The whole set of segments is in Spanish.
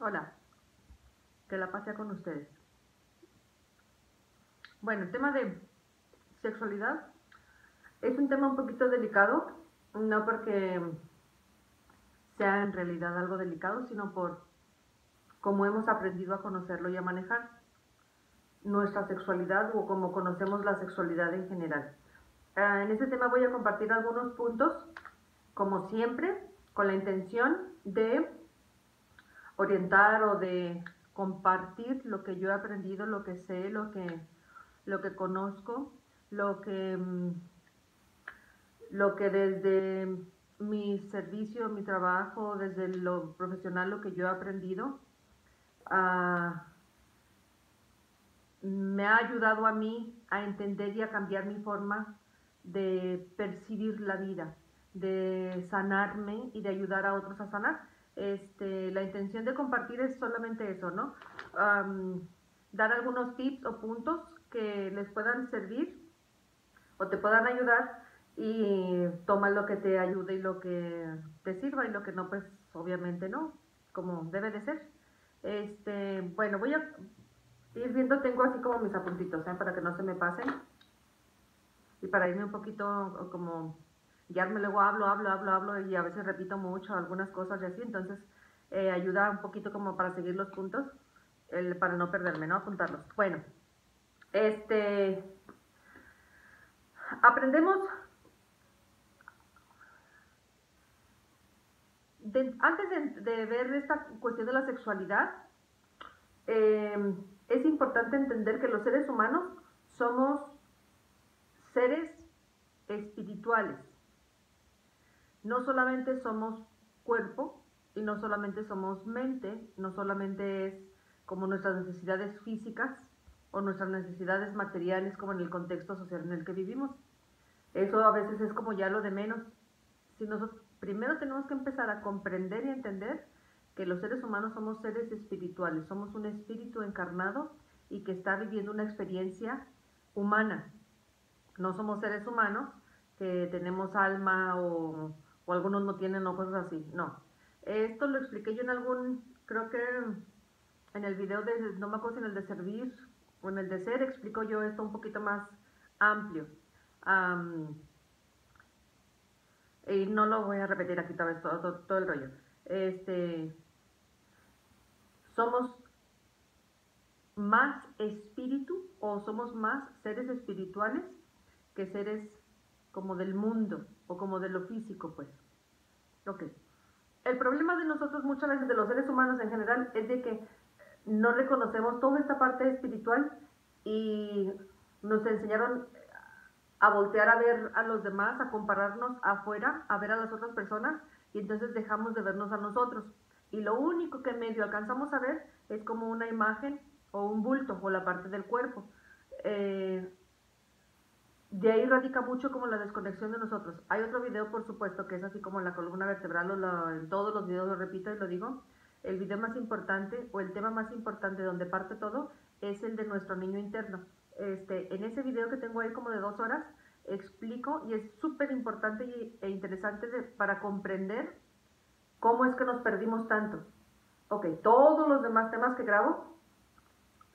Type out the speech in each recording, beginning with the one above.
Hola, que la paz sea con ustedes. Bueno, el tema de sexualidad es un tema un poquito delicado, no porque sea en realidad algo delicado, sino por cómo hemos aprendido a conocerlo y a manejar nuestra sexualidad o cómo conocemos la sexualidad en general. En este tema voy a compartir algunos puntos, como siempre, con la intención de orientar o de compartir lo que yo he aprendido, lo que sé, lo que conozco, lo que, lo que desde mi servicio, mi trabajo, desde lo profesional, lo que yo he aprendido, me ha ayudado a mí a entender y a cambiar mi forma de percibir la vida, de sanarme y de ayudar a otros a sanar. La intención de compartir es solamente eso, ¿no? Dar algunos tips o puntos que les puedan servir o te puedan ayudar y toma lo que te ayude y lo que te sirva y lo que no, pues obviamente no, como debe de ser. Bueno, voy a ir viendo, tengo así como mis apuntitos, para que no se me pasen y para irme un poquito como guiarme, luego hablo y a veces repito mucho algunas cosas y así, entonces ayuda un poquito como para seguir los puntos, para no perderme, ¿no? Apuntarlos. Bueno, aprendemos, antes de ver esta cuestión de la sexualidad, es importante entender que los seres humanos somos seres espirituales. No solamente somos cuerpo y no solamente somos mente, no solamente es como nuestras necesidades físicas o nuestras necesidades materiales como en el contexto social en el que vivimos. Eso a veces es como ya lo de menos. Si nosotros primero tenemos que empezar a comprender y entender que los seres humanos somos seres espirituales, somos un espíritu encarnado y que está viviendo una experiencia humana. No somos seres humanos que tenemos alma o algunos no tienen o cosas así, no. Esto lo expliqué yo en algún, creo que en el video de, no me acuerdo si en el de servir o en el de ser, explico yo esto un poquito más amplio. Y no lo voy a repetir aquí tal vez todo el rollo. Somos más espíritu o somos más seres espirituales que seres como del mundo o como de lo físico, pues. Ok. El problema de nosotros muchas veces, de los seres humanos en general, es de que no reconocemos toda esta parte espiritual y nos enseñaron a voltear a ver a los demás, a compararnos afuera, a ver a las otras personas y entonces dejamos de vernos a nosotros. Y lo único que medio alcanzamos a ver es como una imagen o un bulto o la parte del cuerpo. De ahí radica mucho como la desconexión de nosotros. Hay otro video, por supuesto, que es así como la columna vertebral, en todos los videos lo repito y lo digo. El video más importante o el tema más importante donde parte todo es el de nuestro niño interno. En ese video que tengo ahí como de 2 horas, explico y es súper importante e interesante para comprender cómo es que nos perdimos tanto. Ok, todos los demás temas que grabo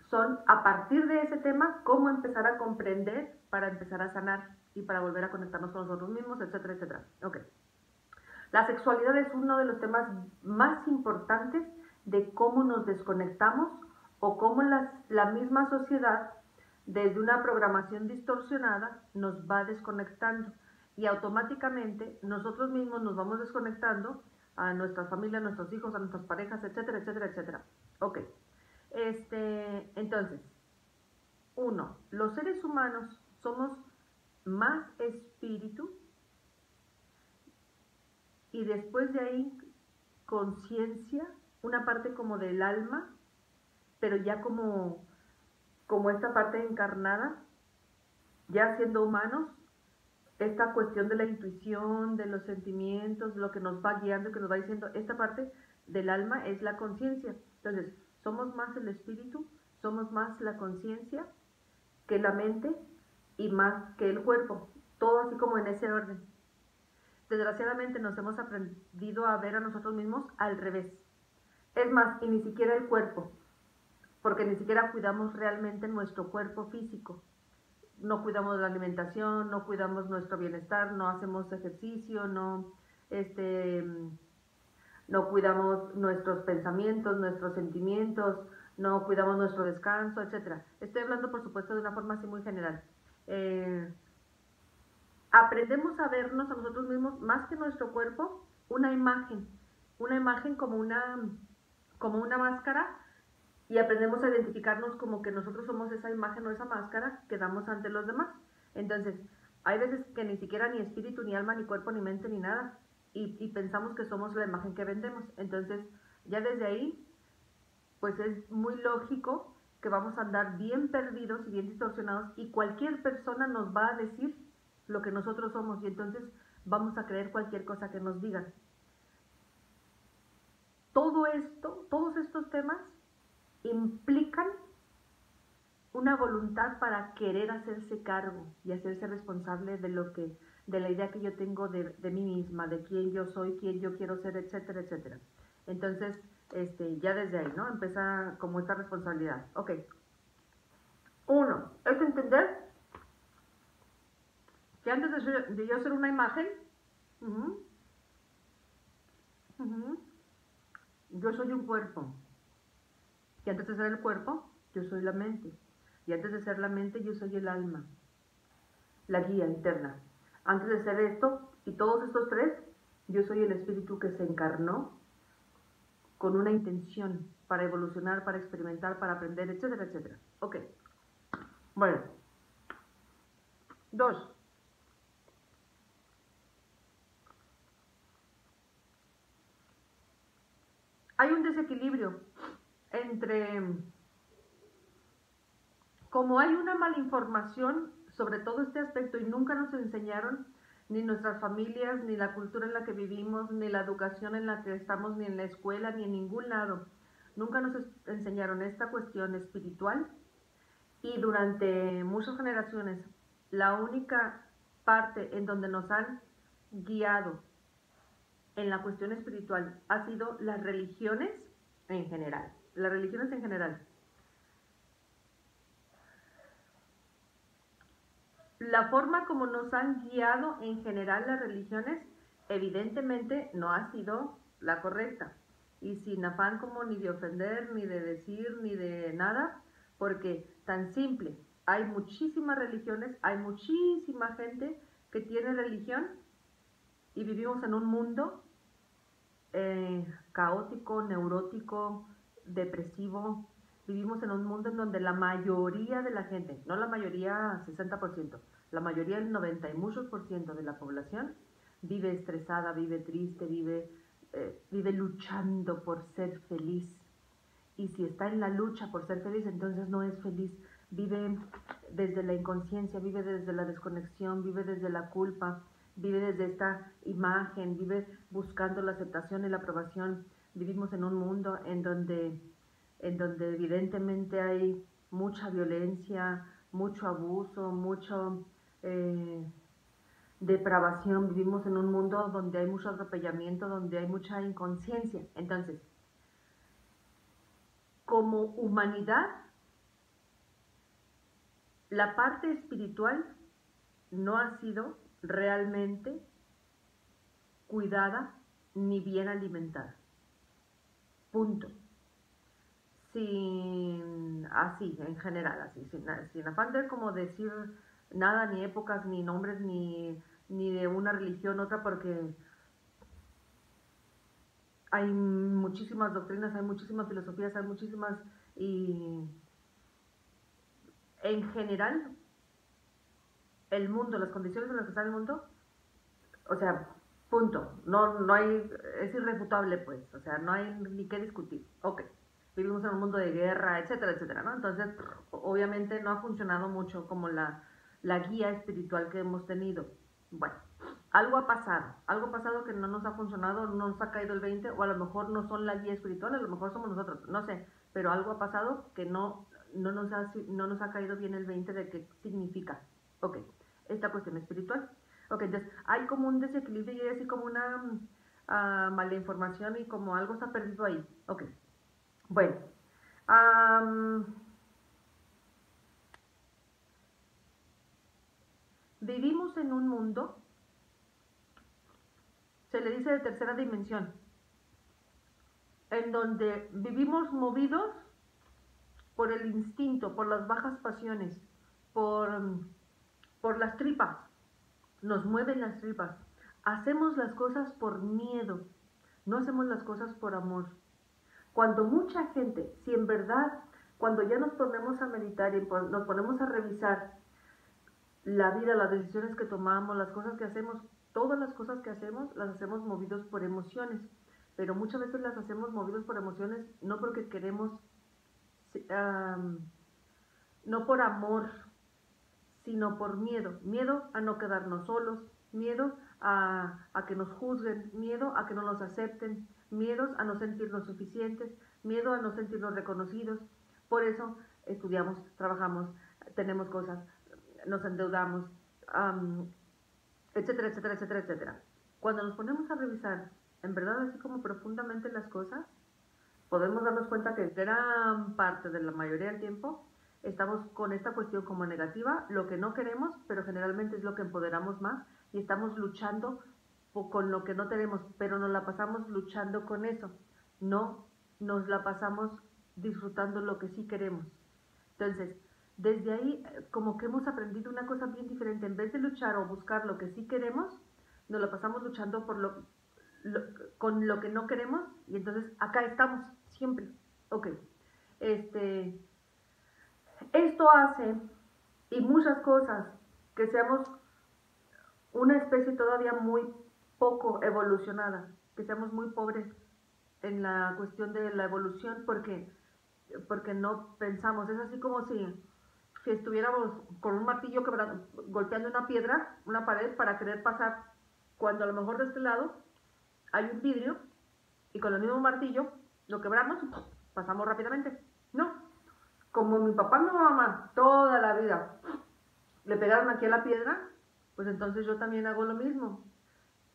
son a partir de ese tema, cómo empezar a comprender para empezar a sanar y para volver a conectarnos con nosotros mismos, etcétera, etcétera. Ok. La sexualidad es uno de los temas más importantes de cómo nos desconectamos o cómo la misma sociedad, desde una programación distorsionada, nos va desconectando y automáticamente nosotros mismos nos vamos desconectando a nuestra familia, a nuestros hijos, a nuestras parejas, etcétera, etcétera, etcétera. Ok. Entonces, uno, los seres humanos somos más espíritu y después de ahí conciencia, una parte como del alma, pero ya como esta parte encarnada, ya siendo humanos, esta cuestión de la intuición, de los sentimientos, lo que nos va guiando, que nos va diciendo, esta parte del alma es la conciencia. Entonces, somos más el espíritu, somos más la conciencia que la mente y más que el cuerpo, todo así como en ese orden. Desgraciadamente nos hemos aprendido a ver a nosotros mismos al revés. Es más, y ni siquiera el cuerpo, porque ni siquiera cuidamos realmente nuestro cuerpo físico. No cuidamos la alimentación, no cuidamos nuestro bienestar, no hacemos ejercicio, este, no cuidamos nuestros pensamientos, nuestros sentimientos, no cuidamos nuestro descanso, etcétera. Estoy hablando, por supuesto, de una forma así muy general. Aprendemos a vernos a nosotros mismos, más que nuestro cuerpo, una imagen como una máscara, y aprendemos a identificarnos como que nosotros somos esa imagen o esa máscara que damos ante los demás. Entonces, hay veces que ni siquiera ni espíritu, ni alma, ni cuerpo, ni mente, ni nada, y pensamos que somos la imagen que vendemos. Entonces, ya desde ahí, pues es muy lógico que vamos a andar bien perdidos y bien distorsionados, y cualquier persona nos va a decir lo que nosotros somos, y entonces vamos a creer cualquier cosa que nos digan. Todo esto, todos estos temas implican una voluntad para querer hacerse cargo y hacerse responsable de la idea que yo tengo de mí misma, de quién yo soy, quién yo quiero ser, etcétera, etcétera. Entonces, ya desde ahí, ¿no? Empieza como esta responsabilidad. Ok. Uno, es entender que antes de yo ser una imagen, uh -huh, yo soy un cuerpo. Y antes de ser el cuerpo, yo soy la mente. Y antes de ser la mente, yo soy el alma, la guía interna. Antes de ser esto y todos estos tres, yo soy el espíritu que se encarnó con una intención para evolucionar, para experimentar, para aprender, etcétera, etcétera. Ok. Bueno. Dos. Hay un desequilibrio entre, como hay una mala información sobre todo este aspecto y nunca nos enseñaron, ni nuestras familias, ni la cultura en la que vivimos, ni la educación en la que estamos, ni en la escuela, ni en ningún lado, nunca nos enseñaron esta cuestión espiritual, y durante muchas generaciones la única parte en donde nos han guiado en la cuestión espiritual ha sido las religiones en general. Las religiones en general. La forma como nos han guiado en general las religiones evidentemente no ha sido la correcta, y sin afán como ni de ofender, ni de decir, ni de nada, porque tan simple, hay muchísimas religiones, hay muchísima gente que tiene religión, y vivimos en un mundo caótico, neurótico, depresivo. Vivimos en un mundo en donde la mayoría de la gente, no la mayoría 60%, la mayoría el 90 y muchos por ciento de la población vive estresada, vive triste, vive luchando por ser feliz. Y si está en la lucha por ser feliz, entonces no es feliz. Vive desde la inconsciencia, vive desde la desconexión, vive desde la culpa, vive desde esta imagen, vive buscando la aceptación y la aprobación. Vivimos en un mundo en donde evidentemente hay mucha violencia, mucho abuso, mucho depravación. Vivimos en un mundo donde hay mucho atropellamiento, donde hay mucha inconsciencia. Entonces, como humanidad, la parte espiritual no ha sido realmente cuidada ni bien alimentada. Punto. Así, en general, así, sin afán de como decir nada, ni épocas, ni nombres, ni de una religión otra, porque hay muchísimas doctrinas, hay muchísimas filosofías, hay muchísimas, y en general el mundo, las condiciones en las que está el mundo, o sea, punto, no hay, es irrefutable, pues, o sea, no hay ni qué discutir. Ok, vivimos en un mundo de guerra, etcétera, etcétera, ¿no? Entonces, obviamente no ha funcionado mucho como la guía espiritual que hemos tenido. Bueno, algo ha pasado que no nos ha funcionado, no nos ha caído el 20, o a lo mejor no son la guía espiritual, a lo mejor somos nosotros, no sé, pero algo ha pasado que no nos ha caído bien el 20 de qué significa, ok, esta cuestión espiritual. Ok, entonces hay como un desequilibrio y hay así como una mala información, y como algo está perdido ahí. Ok, Bueno, am, vivimos en un mundo, se le dice de tercera dimensión, en donde vivimos movidos por el instinto, por las bajas pasiones, por, por las tripas, nos mueven las tripas. Hacemos las cosas por miedo, no hacemos las cosas por amor. Cuando mucha gente, si en verdad, cuando ya nos ponemos a meditar y nos ponemos a revisar la vida, las decisiones que tomamos, las cosas que hacemos, todas las cosas que hacemos, las hacemos movidos por emociones. Pero muchas veces las hacemos movidos por emociones, no porque queremos, no por amor, sino por miedo. Miedo a no quedarnos solos, miedo a que nos juzguen, miedo a que no nos acepten, miedos a no sentirnos suficientes, miedo a no sentirnos reconocidos. Por eso estudiamos, trabajamos, tenemos cosas, nos endeudamos, etcétera, etcétera, etcétera, etcétera. Cuando nos ponemos a revisar, en verdad, así como profundamente las cosas, podemos darnos cuenta que gran parte de la mayoría del tiempo estamos con esta cuestión como negativa, lo que no queremos, pero generalmente es lo que empoderamos más, y estamos luchando con lo que no tenemos, pero nos la pasamos luchando con eso, no nos la pasamos disfrutando lo que sí queremos. Entonces, desde ahí, como que hemos aprendido una cosa bien diferente. En vez de luchar o buscar lo que sí queremos, nos la pasamos luchando por lo, con lo que no queremos, y entonces acá estamos siempre. Ok, esto hace, y muchas cosas, que seamos una especie todavía muy poco evolucionada, que seamos muy pobres en la cuestión de la evolución, porque no pensamos. Es así como si estuviéramos con un martillo golpeando una piedra, una pared, para querer pasar, cuando a lo mejor de este lado hay un vidrio, y con el mismo martillo lo quebramos y pasamos rápidamente. No, como mi papá y mi mamá toda la vida le pegaron aquí a la piedra, pues entonces yo también hago lo mismo.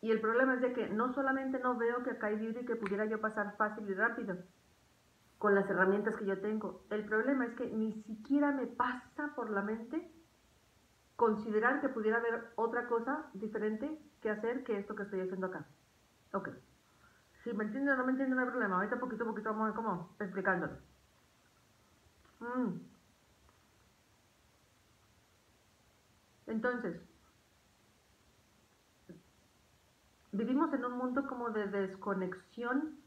Y el problema es de que no solamente no veo que acá hay vidrio y que pudiera yo pasar fácil y rápido con las herramientas que yo tengo. El problema es que ni siquiera me pasa por la mente considerar que pudiera haber otra cosa diferente que hacer que esto que estoy haciendo acá. Ok. Si me entienden o no me entienden, no hay problema. Ahorita poquito a poquito vamos a ver cómo explicándolo. Entonces, vivimos en un mundo como de desconexión,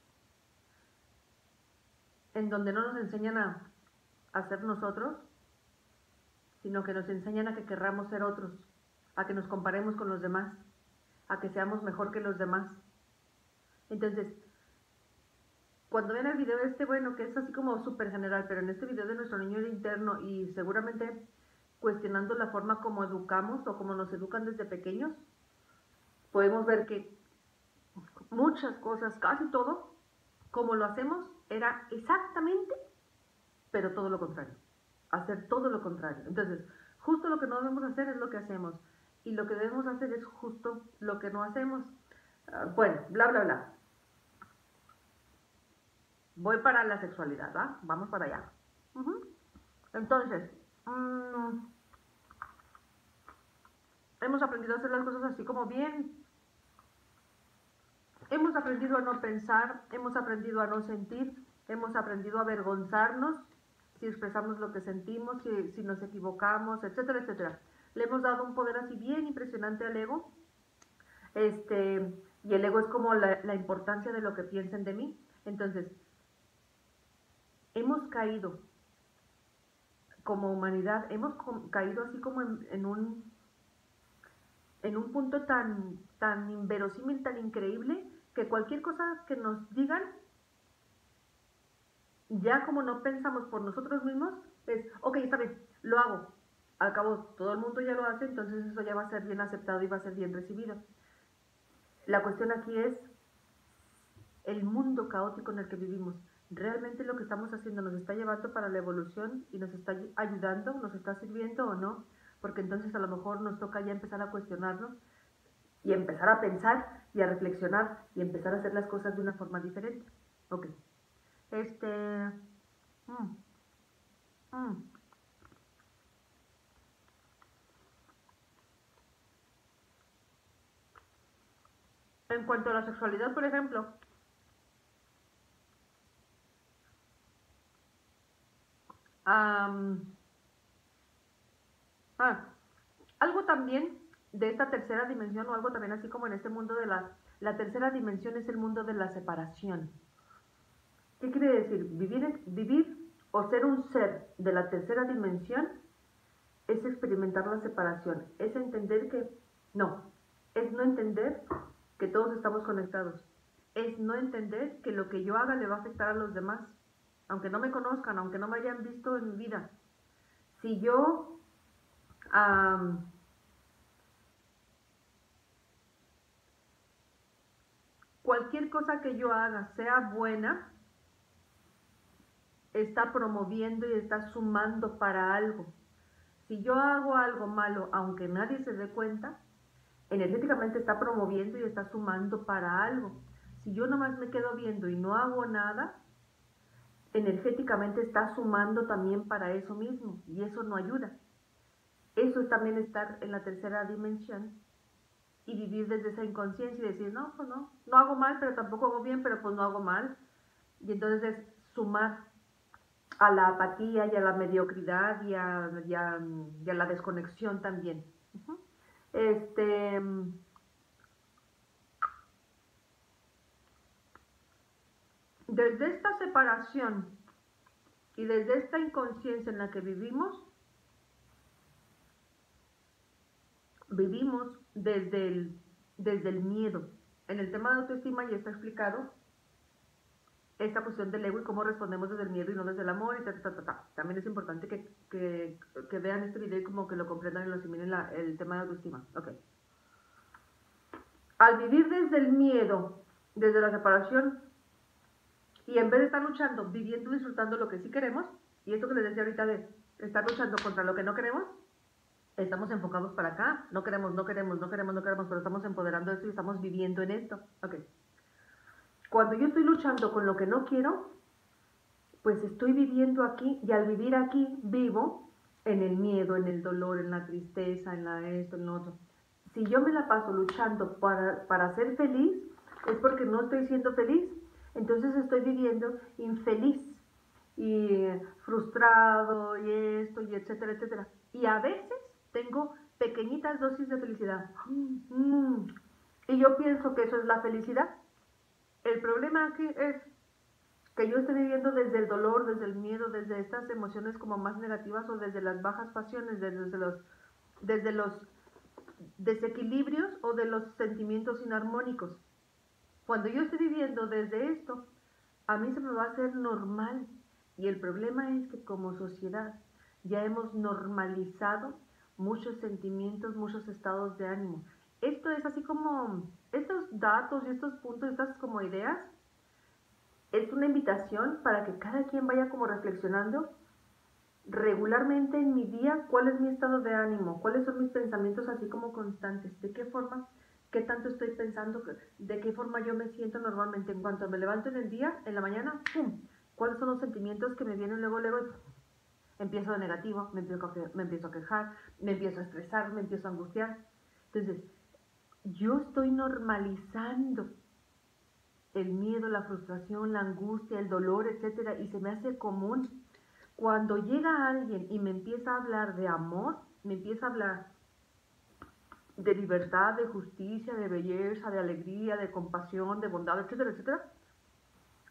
en donde no nos enseñan a ser nosotros, sino que nos enseñan a que querramos ser otros, a que nos comparemos con los demás, a que seamos mejor que los demás. Entonces, cuando ven el video bueno, que es así como súper general, pero en este video de nuestro niño interno, y seguramente cuestionando la forma como educamos o como nos educan desde pequeños, podemos ver que muchas cosas, casi todo, como lo hacemos, era exactamente, pero todo lo contrario. Hacer todo lo contrario. Entonces, justo lo que no debemos hacer es lo que hacemos, y lo que debemos hacer es justo lo que no hacemos. Bueno, bla, bla, bla. Voy para la sexualidad, ¿va? Vamos para allá. Entonces, hemos aprendido a hacer las cosas así como bien. Hemos aprendido a no pensar, hemos aprendido a no sentir, hemos aprendido a avergonzarnos si expresamos lo que sentimos, si nos equivocamos, etcétera, etcétera. Le hemos dado un poder así bien impresionante al ego. Y el ego es como la importancia de lo que piensen de mí. Entonces, hemos caído como humanidad, hemos caído así como en un punto tan inverosímil, tan increíble, que cualquier cosa que nos digan, ya como no pensamos por nosotros mismos, es, ok, está bien, lo hago. Al cabo, todo el mundo ya lo hace, entonces eso ya va a ser bien aceptado y va a ser bien recibido. La cuestión aquí es el mundo caótico en el que vivimos. ¿Realmente lo que estamos haciendo nos está llevando para la evolución y nos está ayudando, nos está sirviendo o no? Porque entonces a lo mejor nos toca ya empezar a cuestionarnos y empezar a pensar y a reflexionar y empezar a hacer las cosas de una forma diferente. Ok. Este, mm, mm. En cuanto a la sexualidad, por ejemplo, am, ah, algo también de esta tercera dimensión o algo también así como en este mundo de la tercera dimensión es el mundo de la separación. ¿Qué quiere decir? Vivir o ser un ser de la tercera dimensión es experimentar la separación, es entender que no, es no entender que todos estamos conectados, es no entender que lo que yo haga le va a afectar a los demás, aunque no me conozcan, aunque no me hayan visto en mi vida. Si yo um, cualquier cosa que yo haga sea buena, está promoviendo y está sumando para algo. Si yo hago algo malo, aunque nadie se dé cuenta, energéticamente está promoviendo y está sumando para algo. Si yo nomás me quedo viendo y no hago nada, energéticamente está sumando también para eso mismo y eso no ayuda. Eso es también estar en la tercera dimensión y vivir desde esa inconsciencia y decir, no, pues no hago mal, pero tampoco hago bien, pero pues no hago mal. Y entonces es sumar a la apatía y a la mediocridad y a la desconexión también. Este, desde esta separación y desde esta inconsciencia en la que vivimos desde el miedo. En el tema de autoestima ya está explicado esta cuestión del ego y cómo respondemos desde el miedo y no desde el amor y ta. También es importante que vean este video y como que lo comprendan y lo asimilen el tema de autoestima. Ok. Al vivir desde el miedo, desde la separación, y en vez de estar luchando, viviendo, disfrutando lo que sí queremos, y esto que les decía ahorita de estar luchando contra lo que no queremos, estamos enfocados para acá, no queremos, pero estamos empoderando esto y estamos viviendo en esto. Ok. Cuando yo estoy luchando con lo que no quiero, pues estoy viviendo aquí y al vivir aquí vivo en el miedo, en el dolor, en la tristeza, en la esto, en lo otro. Si yo me la paso luchando para ser feliz, es porque no estoy siendo feliz. Entonces estoy viviendo infeliz y frustrado y esto y etcétera, etcétera. Y a veces tengo pequeñitas dosis de felicidad. Y yo pienso que eso es la felicidad. El problema aquí es que yo esté viviendo desde el dolor, desde el miedo, desde estas emociones como más negativas o desde las bajas pasiones, desde los desequilibrios o de los sentimientos inarmónicos. Cuando yo estoy viviendo desde esto, a mí se me va a hacer normal. Y el problema es que como sociedad ya hemos normalizado muchos sentimientos, muchos estados de ánimo. Esto es así como estos datos y estos puntos, estas como ideas, es una invitación para que cada quien vaya como reflexionando regularmente en mi día cuál es mi estado de ánimo, cuáles son mis pensamientos así como constantes, de qué forma, qué tanto estoy pensando, de qué forma yo me siento normalmente en cuanto me levanto en el día, en la mañana, ¡pum! ¿Cuáles son los sentimientos que me vienen luego? Empiezo de negativo, me empiezo a quejar, me empiezo a estresar, me empiezo a angustiar. Entonces, yo estoy normalizando el miedo, la frustración, la angustia, el dolor, etcétera, y se me hace común. Cuando llega alguien y me empieza a hablar de amor, me empieza a hablar de libertad, de justicia, de belleza, de alegría, de compasión, de bondad, etcétera, etcétera,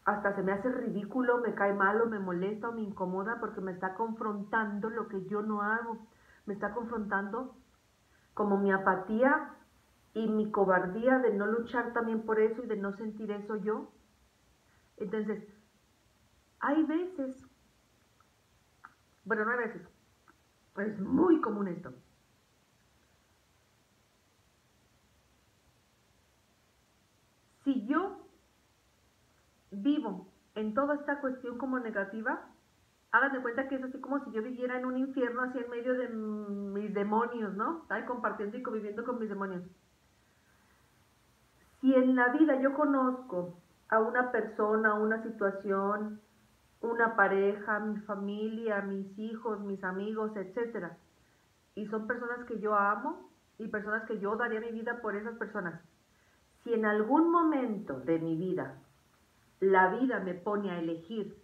hasta se me hace ridículo, me cae mal o me molesta o me incomoda porque me está confrontando lo que yo no hago, me está confrontando como mi apatía y mi cobardía de no luchar también por eso y de no sentir eso yo. Entonces, hay veces, bueno, no hay veces, es muy común esto. Si yo vivo en toda esta cuestión como negativa, hagan de cuenta que es así como si yo viviera en un infierno así en medio de mis demonios, ¿no? Ay, compartiendo y conviviendo con mis demonios. Si en la vida yo conozco a una persona, a una situación una pareja, mi familia, mis hijos, mis amigos, etcétera. Y son personas que yo amo y personas que yo daría mi vida por esas personas. Si en algún momento de mi vida la vida me pone a elegir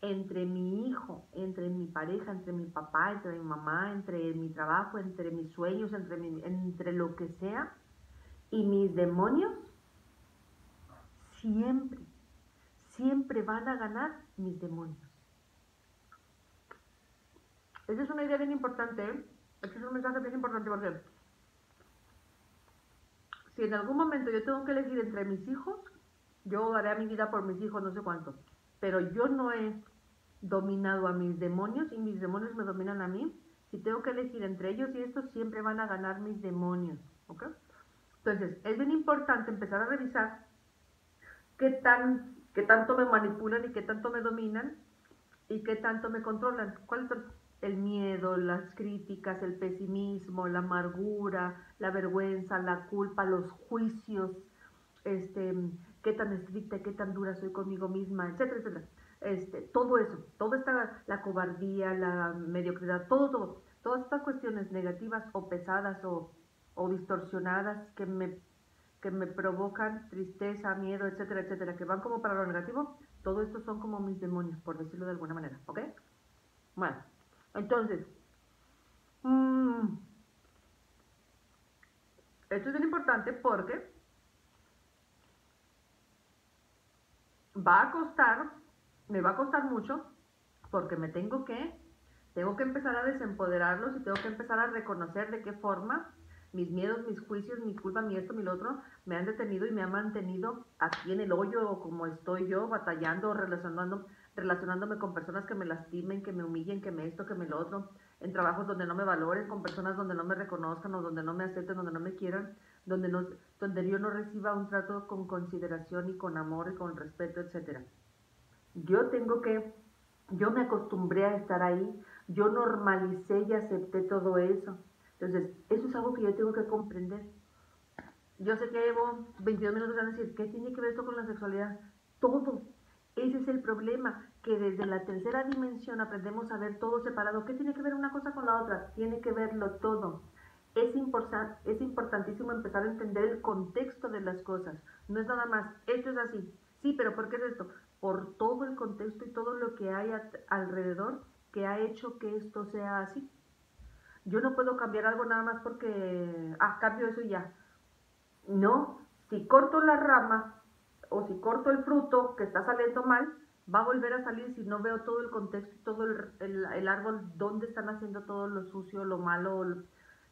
entre mi hijo, entre mi pareja, entre mi papá, entre mi mamá, entre mi trabajo, entre mis sueños, entre lo que sea, y mis demonios, siempre, siempre van a ganar mis demonios. Esa es una idea bien importante, ¿eh? Este es un mensaje bien importante porque si en algún momento yo tengo que elegir entre mis hijos, yo daré mi vida por mis hijos, no sé cuánto, pero yo no he dominado a mis demonios y mis demonios me dominan a mí. Si tengo que elegir entre ellos y estos, siempre van a ganar mis demonios, ¿ok? Entonces, es bien importante empezar a revisar qué tanto me manipulan y qué tanto me dominan y qué tanto me controlan. ¿Cuál es el miedo, las críticas, el pesimismo, la amargura, la vergüenza, la culpa, los juicios, qué tan estricta, qué tan dura soy conmigo misma, etcétera, etcétera. Todo eso, toda esta, la cobardía, la mediocridad, todas estas cuestiones negativas o pesadas o distorsionadas que me provocan tristeza, miedo, etcétera, etcétera, que van como para lo negativo, todo esto son como mis demonios, por decirlo de alguna manera, ¿ok? Bueno, entonces, mmm, esto es bien importante porque va a costar, me va a costar mucho, porque tengo que empezar a desempoderarlos y tengo que empezar a reconocer de qué forma mis miedos, mis juicios, mi culpa, mi esto, mi lo otro, me han detenido y me han mantenido aquí en el hoyo o como estoy yo, batallando, relacionándome con personas que me lastimen, que me humillen, que me esto, que me lo otro, en trabajos donde no me valoren, con personas donde no me reconozcan o donde no me acepten, donde no me quieran, donde, no, donde yo no reciba un trato con consideración y con amor y con respeto, etcétera. Yo tengo que, yo me acostumbré a estar ahí, yo normalicé y acepté todo eso. Entonces, eso es algo que yo tengo que comprender. Yo sé que llevo 22 minutos de decir, ¿qué tiene que ver esto con la sexualidad? Todo. Ese es el problema, que desde la tercera dimensión aprendemos a ver todo separado. ¿Qué tiene que ver una cosa con la otra? Tiene que verlo todo. Es importantísimo empezar a entender el contexto de las cosas. No es nada más, esto es así. Sí, pero ¿por qué es esto? Por todo el contexto y todo lo que hay alrededor que ha hecho que esto sea así. Yo no puedo cambiar algo nada más porque, cambio eso y ya. No, si corto la rama o si corto el fruto que está saliendo mal, va a volver a salir si no veo todo el contexto y todo el árbol, dónde están haciendo todo lo sucio, lo malo,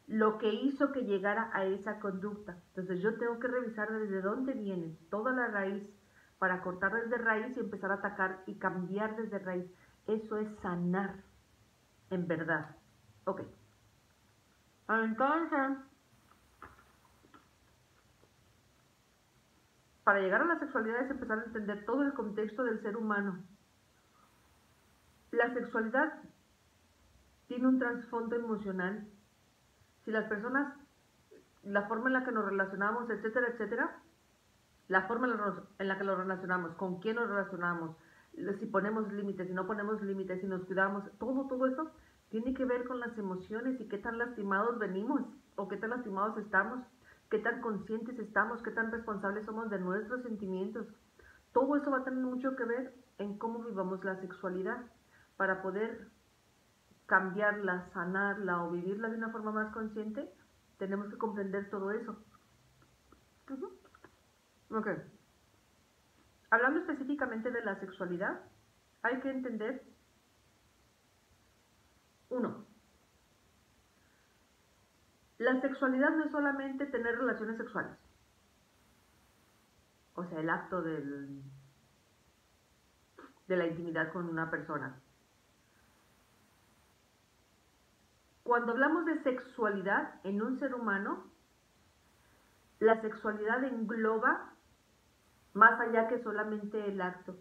lo que hizo que llegara a esa conducta. Entonces yo tengo que revisar desde dónde viene toda la raíz para cortar desde raíz y empezar a atacar y cambiar desde raíz. Eso es sanar, en verdad. Ok. Entonces, para llegar a la sexualidad es empezar a entender todo el contexto del ser humano. La sexualidad tiene un trasfondo emocional. Si las personas, la forma en la que nos relacionamos, etcétera, etcétera, la forma en la que nos relacionamos, con quién nos relacionamos, si ponemos límites, si no ponemos límites, si nos cuidamos, todo esto tiene que ver con las emociones y qué tan lastimados venimos o qué tan lastimados estamos, qué tan conscientes estamos, qué tan responsables somos de nuestros sentimientos. Todo eso va a tener mucho que ver en cómo vivamos la sexualidad para poder cambiarla, sanarla o vivirla de una forma más consciente. Tenemos que comprender todo eso. Ok. Hablando específicamente de la sexualidad, hay que entender, uno, la sexualidad no es solamente tener relaciones sexuales, o sea, el acto de la intimidad con una persona. Cuando hablamos de sexualidad en un ser humano, la sexualidad engloba más allá que solamente el acto,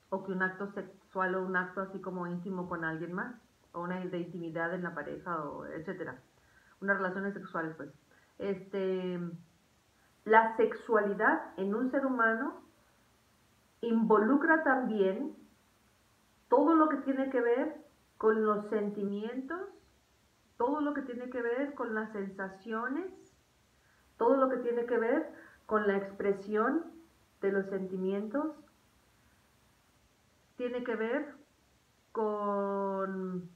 o que un acto sexual o un acto así como íntimo con alguien más, o una de intimidad en la pareja, o etcétera, unas relaciones sexuales, pues. La sexualidad en un ser humano involucra también todo lo que tiene que ver con los sentimientos, todo lo que tiene que ver con las sensaciones, todo lo que tiene que ver con la expresión de los sentimientos, tiene que ver con...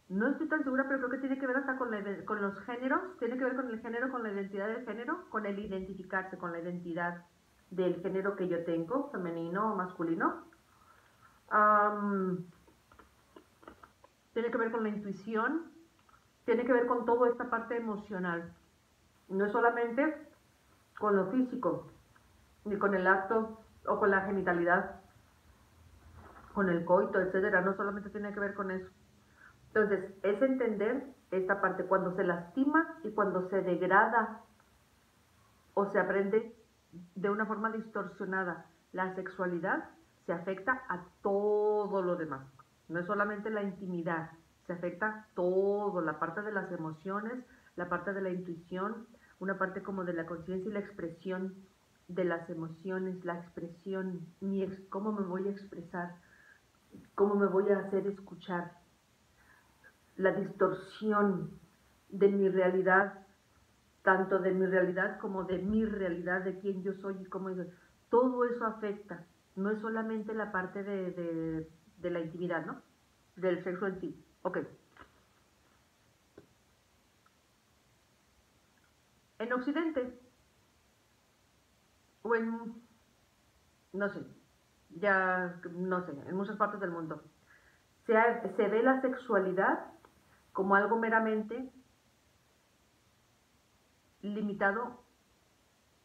No estoy tan segura, pero creo que tiene que ver hasta con los géneros, tiene que ver con el género, con la identidad del género, con el identificarse, con la identidad del género que yo tengo, femenino o masculino. Tiene que ver con la intuición, tiene que ver con toda esta parte emocional. No es solamente con lo físico, ni con el acto o con la genitalidad, con el coito, etcétera. No solamente tiene que ver con eso. Entonces, es entender esta parte cuando se lastima y cuando se degrada o se aprende de una forma distorsionada la sexualidad, se afecta a todo lo demás. No es solamente la intimidad, se afecta todo, la parte de las emociones, la parte de la intuición, una parte como de la conciencia y la expresión de las emociones, la expresión, cómo me voy a expresar, cómo me voy a hacer escuchar, la distorsión de mi realidad, tanto de mi realidad como de mi realidad, de quién yo soy y cómo yo soy. Todo eso afecta, no es solamente la parte de la intimidad, ¿no? Del sexo en sí. Ok. En Occidente, o en, no sé, ya, no sé, en muchas partes del mundo, se ve la sexualidad como algo meramente limitado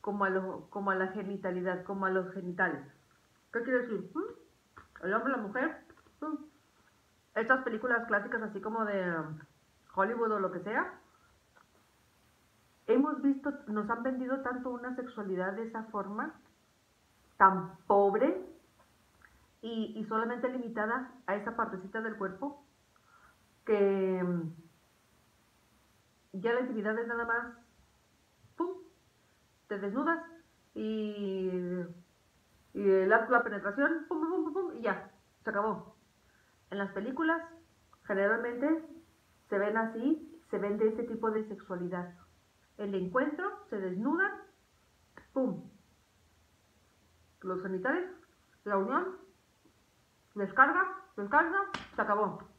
como a la genitalidad, como a los genitales. ¿Qué quiere decir? El hombre, la mujer, estas películas clásicas así como de Hollywood o lo que sea, hemos visto, nos han vendido tanto una sexualidad de esa forma, tan pobre y solamente limitada a esa partecita del cuerpo, que ya la intimidad es nada más, pum, te desnudas y, la penetración, pum, pum, pum, pum, y ya, se acabó. En las películas generalmente se ven así, se ven de ese tipo de sexualidad. El encuentro, se desnudan, pum, los genitales, la unión, descarga, se acabó.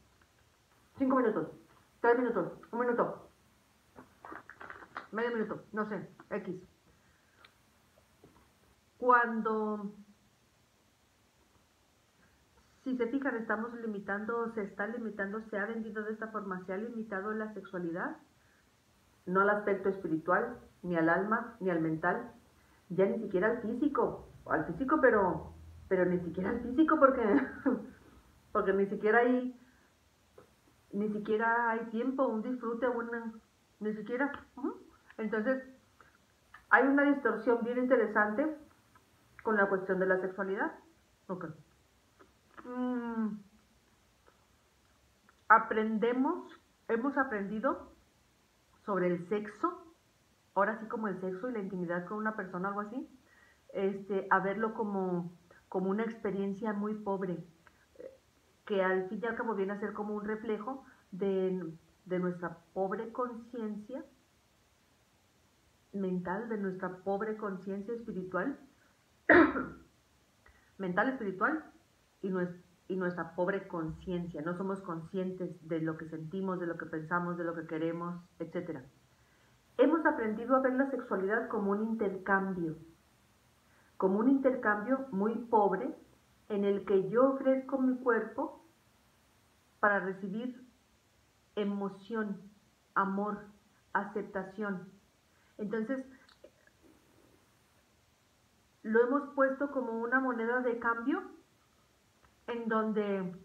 5 minutos, 3 minutos, 1 minuto, medio minuto, no sé, X. Cuando, si se fijan, estamos limitando, se está limitando, se ha vendido de esta forma, se ha limitado la sexualidad, no al aspecto espiritual, ni al alma, ni al mental, ya ni siquiera al físico, pero ni siquiera al físico porque ni siquiera hay tiempo, un disfrute, ni siquiera. Entonces, hay una distorsión bien interesante con la cuestión de la sexualidad. Ok. Hemos aprendido sobre el sexo, ahora sí como el sexo y la intimidad con una persona, algo así, a verlo como una experiencia muy pobre, que al fin y al cabo viene a ser como un reflejo de nuestra pobre conciencia mental, de nuestra pobre conciencia espiritual, mental, espiritual, y, y nuestra pobre conciencia. No somos conscientes de lo que sentimos, de lo que pensamos, de lo que queremos, etc. Hemos aprendido a ver la sexualidad como un intercambio muy pobre en el que yo ofrezco mi cuerpo para recibir emoción, amor, aceptación. Entonces, lo hemos puesto como una moneda de cambio en donde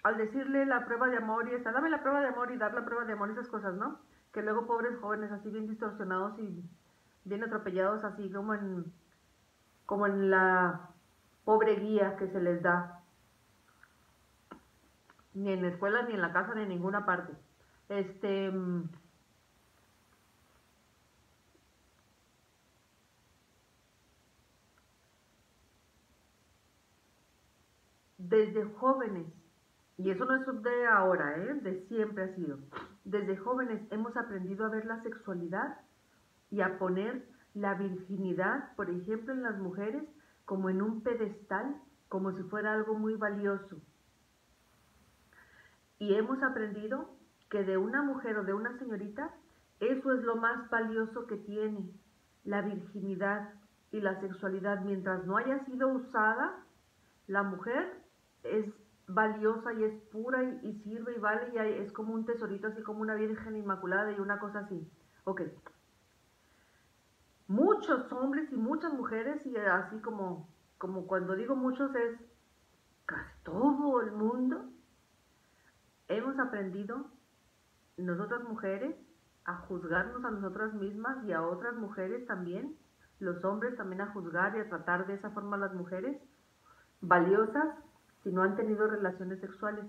al decirle la prueba de amor y dame la prueba de amor y dar la prueba de amor y esas cosas, ¿no? Que luego pobres jóvenes así bien distorsionados y bien atropellados así como en la pobre guía que se les da, ni en la escuela, ni en la casa, ni en ninguna parte. desde jóvenes, y eso no es de ahora, de siempre ha sido, desde jóvenes hemos aprendido a ver la sexualidad y a poner la virginidad, por ejemplo, en las mujeres, como en un pedestal, como si fuera algo muy valioso. Y hemos aprendido que de una mujer o de una señorita, eso es lo más valioso que tiene, la virginidad y la sexualidad. Mientras no haya sido usada, la mujer es valiosa y es pura y sirve y vale y es como un tesorito, así como una virgen inmaculada y una cosa así. Ok. Muchos hombres y muchas mujeres, y así como cuando digo muchos es casi todo el mundo, hemos aprendido, nosotras mujeres, a juzgarnos a nosotras mismas y a otras mujeres también, los hombres también a juzgar y a tratar de esa forma a las mujeres, valiosas si no han tenido relaciones sexuales.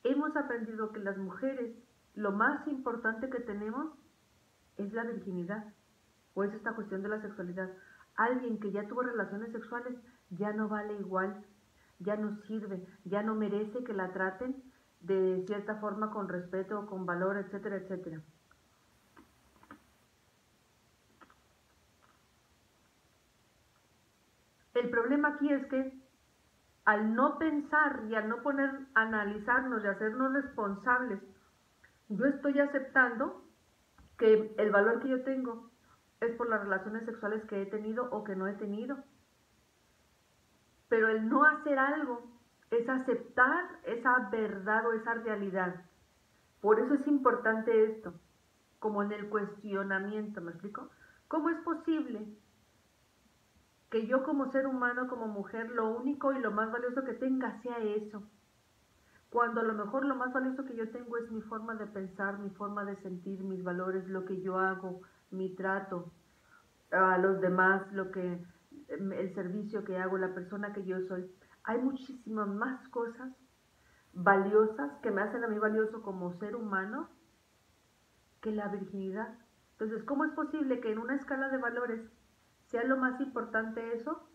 Hemos aprendido que las mujeres, lo más importante que tenemos es la virginidad, o es esta cuestión de la sexualidad. Alguien que ya tuvo relaciones sexuales ya no vale igual, ya no sirve, ya no merece que la traten de cierta forma con respeto o con valor, etcétera, etcétera. El problema aquí es que al no pensar y al no analizarnos y hacernos responsables, yo estoy aceptando que el valor que yo tengo es por las relaciones sexuales que he tenido o que no he tenido. Pero el no hacer algo es aceptar esa verdad o esa realidad. Por eso es importante esto, como en el cuestionamiento, ¿me explico? ¿Cómo es posible que yo como ser humano, como mujer, lo único y lo más valioso que tenga sea eso? Cuando a lo mejor lo más valioso que yo tengo es mi forma de pensar, mi forma de sentir, mis valores, lo que yo hago, mi trato a los demás, el servicio que hago, la persona que yo soy. Hay muchísimas más cosas valiosas que me hacen a mí valioso como ser humano que la virginidad. Entonces, ¿cómo es posible que en una escala de valores sea lo más importante eso?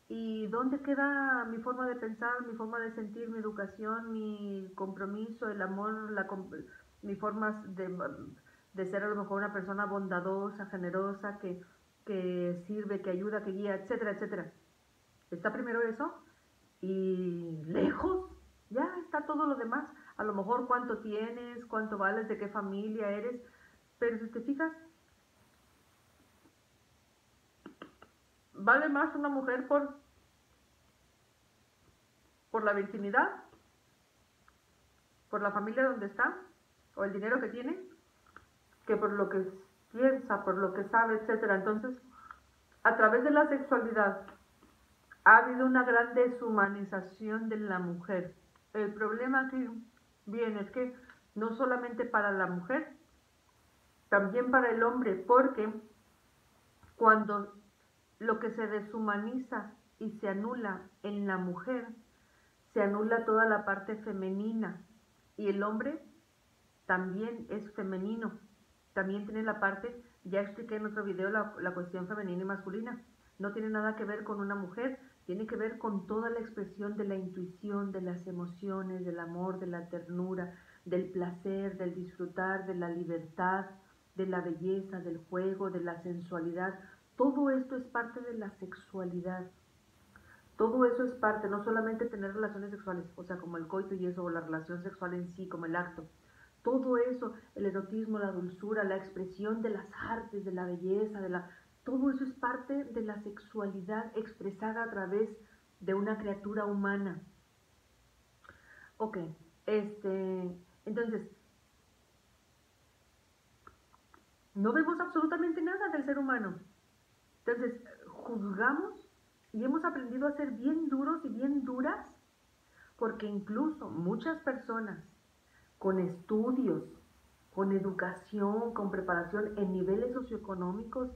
¿Y dónde queda mi forma de pensar, mi forma de sentir, mi educación, mi compromiso, el amor, mi forma de ser a lo mejor una persona bondadosa, generosa, que sirve, que ayuda, que guía, etcétera, etcétera? Está primero eso y lejos ya está todo lo demás. A lo mejor cuánto tienes, cuánto vales, de qué familia eres, pero si te fijas, vale más una mujer por la virginidad, por la familia donde está, o el dinero que tiene, que por lo que piensa, por lo que sabe, etcétera. Entonces, a través de la sexualidad ha habido una gran deshumanización de la mujer. El problema que viene es que no solamente para la mujer, también para el hombre, porque cuando lo que se deshumaniza y se anula en la mujer, se anula toda la parte femenina, y el hombre también es femenino, también tiene la parte, ya expliqué en otro video la cuestión femenina y masculina, no tiene nada que ver con una mujer, tiene que ver con toda la expresión de la intuición, de las emociones, del amor, de la ternura, del placer, del disfrutar, de la libertad, de la belleza, del juego, de la sensualidad. Todo esto es parte de la sexualidad. Todo eso es parte, no solamente tener relaciones sexuales, o sea, como el coito y eso, o la relación sexual en sí, como el acto. Todo eso, el erotismo, la dulzura, la expresión de las artes, de la belleza, todo eso es parte de la sexualidad expresada a través de una criatura humana. Ok, entonces, no vemos absolutamente nada del ser humano. Entonces, juzgamos y hemos aprendido a ser bien duros y bien duras, porque incluso muchas personas con estudios, con educación, con preparación en niveles socioeconómicos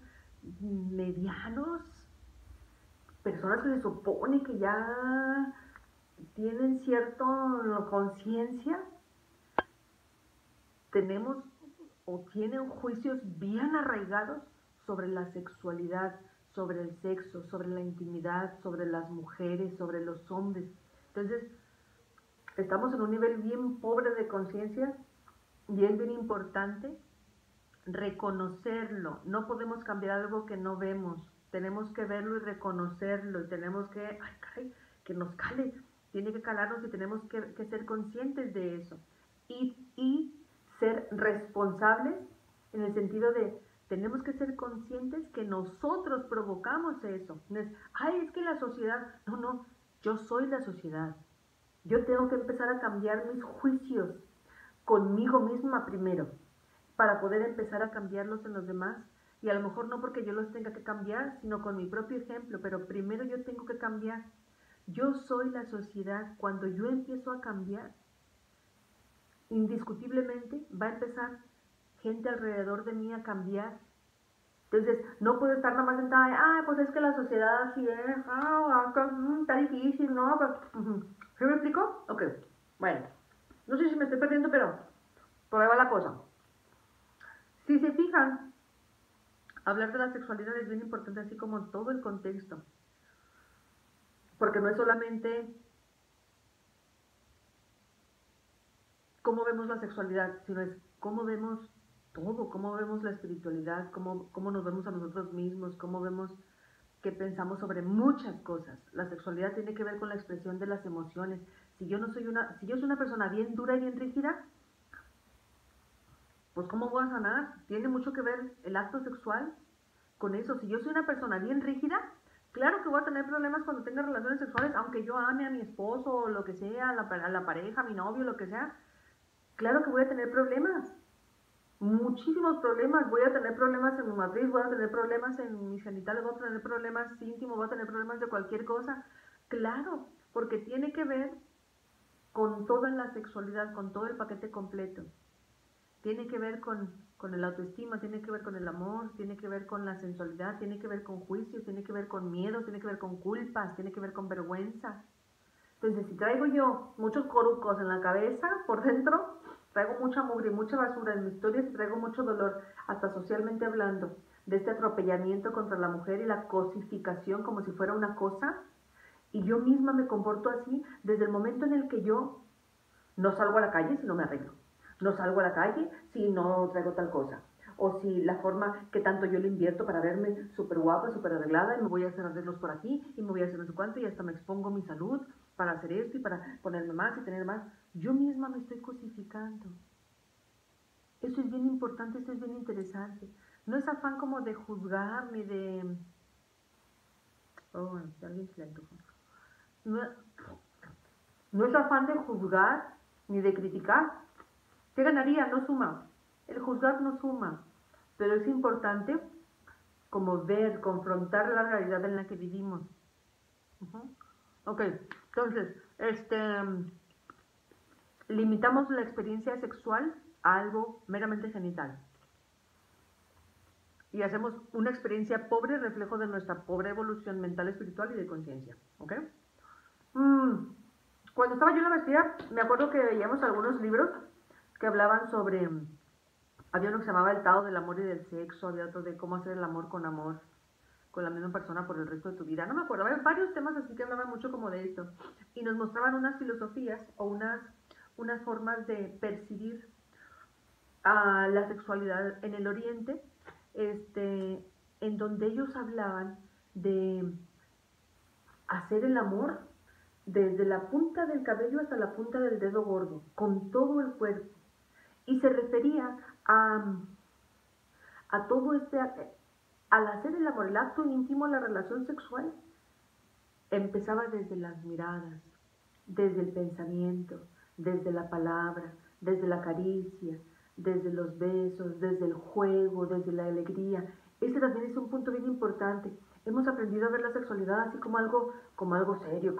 medianos, personas que se supone que ya tienen cierta conciencia, tenemos o tienen juicios bien arraigados sobre la sexualidad, sobre el sexo, sobre la intimidad, sobre las mujeres, sobre los hombres. Entonces, estamos en un nivel bien pobre de conciencia y es bien importante reconocerlo. No podemos cambiar algo que no vemos. Tenemos que verlo y reconocerlo y tenemos que, ay, caray, que nos cale. Tiene que calarnos y tenemos que ser conscientes de eso. Y ser responsables en el sentido de, tenemos que ser conscientes que nosotros provocamos eso. No es, ay, es que la sociedad, no, no, yo soy la sociedad. Yo tengo que empezar a cambiar mis juicios conmigo misma primero, para poder empezar a cambiarlos en los demás. Y a lo mejor no porque yo los tenga que cambiar, sino con mi propio ejemplo, pero primero yo tengo que cambiar. Yo soy la sociedad. Cuando yo empiezo a cambiar, indiscutiblemente va a empezar gente alrededor de mí a cambiar. Entonces, no puedo estar nada más sentada de, ah, pues es que la sociedad así es, está difícil, ¿no? ¿Sí me explico? Ok, bueno, no sé si me estoy perdiendo, pero por ahí va la cosa. Si se fijan, hablar de la sexualidad es bien importante, así como todo el contexto, porque no es solamente cómo vemos la sexualidad, sino es cómo vemos todo, cómo vemos la espiritualidad, cómo nos vemos a nosotros mismos, cómo vemos que pensamos sobre muchas cosas. La sexualidad tiene que ver con la expresión de las emociones. Si yo soy una persona bien dura y bien rígida, pues ¿cómo voy a sanar? Tiene mucho que ver el acto sexual con eso. Si yo soy una persona bien rígida, claro que voy a tener problemas cuando tenga relaciones sexuales, aunque yo ame a mi esposo o lo que sea, a la pareja, a mi novio, lo que sea. Claro que voy a tener problemas, muchísimos problemas. Voy a tener problemas en mi matriz, voy a tener problemas en mis genitales, voy a tener problemas íntimos, voy a tener problemas de cualquier cosa. Claro, porque tiene que ver con toda la sexualidad, con todo el paquete completo. Tiene que ver con el autoestima, tiene que ver con el amor, tiene que ver con la sensualidad, tiene que ver con juicios, tiene que ver con miedos, tiene que ver con culpas, tiene que ver con vergüenza. Entonces, si traigo yo muchos corucos en la cabeza, por dentro, traigo mucha mugre y mucha basura en mi historia, y traigo mucho dolor, hasta socialmente hablando, de este atropellamiento contra la mujer y la cosificación como si fuera una cosa, y yo misma me comporto así desde el momento en el que yo no salgo a la calle si no me arreglo. No salgo a la calle si no traigo tal cosa. O si la forma que tanto yo le invierto para verme súper guapa, súper arreglada, y me voy a hacer arreglos por aquí, y me voy a hacer no sé cuánto, y hasta me expongo mi salud para hacer esto y para ponerme más y tener más. Yo misma me estoy cosificando. Eso es bien importante, eso es bien interesante. No es afán como de juzgar ni de... Oh, alguien se le antojó. No, no es afán de juzgar ni de criticar. ¿Qué ganaría? No suma. El juzgar no suma. Pero es importante como ver, confrontar la realidad en la que vivimos. Ok, entonces, limitamos la experiencia sexual a algo meramente genital. Y hacemos una experiencia pobre, reflejo de nuestra pobre evolución mental, espiritual y de conciencia. ¿Ok? Cuando estaba yo en la maestría, me acuerdo que veíamos algunos libros que hablaban sobre... Había uno que se llamaba El Tao del amor y del sexo, había otro de cómo hacer el amor, con la misma persona por el resto de tu vida. No me acuerdo, había varios temas así que hablaban mucho como de esto. Y nos mostraban unas filosofías o unas formas de percibir a la sexualidad en el Oriente, en donde ellos hablaban de hacer el amor desde la punta del cabello hasta la punta del dedo gordo, con todo el cuerpo. Y se refería a todo al hacer el amor, el acto íntimo, la relación sexual, empezaba desde las miradas, desde el pensamiento, desde la palabra, desde la caricia, desde los besos, desde el juego, desde la alegría. Ese también es un punto bien importante. Hemos aprendido a ver la sexualidad así como algo serio,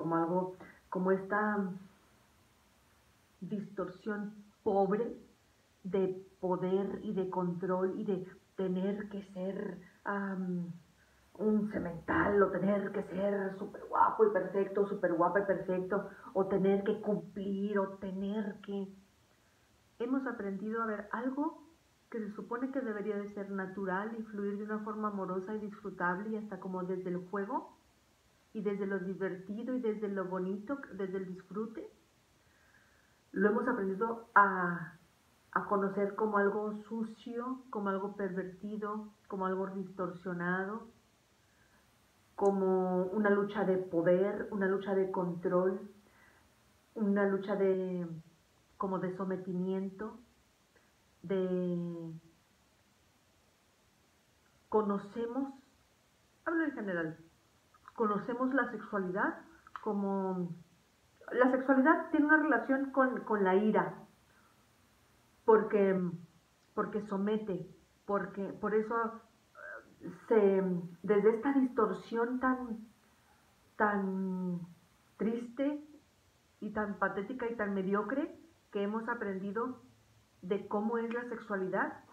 como esta distorsión pobre de poder y de control y de tener que ser un semental o tener que ser súper guapo y perfecto, súper guapa y perfecto, o tener que cumplir o tener que... Hemos aprendido a ver algo que se supone que debería de ser natural y fluir de una forma amorosa y disfrutable y hasta como desde el juego y desde lo divertido y desde lo bonito, desde el disfrute, lo hemos aprendido a conocer como algo sucio, como algo pervertido, como algo distorsionado, como una lucha de poder, una lucha de control, una lucha de como de sometimiento, de conocemos, hablo en general, conocemos la sexualidad como la sexualidad tiene una relación con la ira, porque, porque somete, porque por eso desde esta distorsión tan triste y tan patética y tan mediocre que hemos aprendido de cómo es la sexualidad,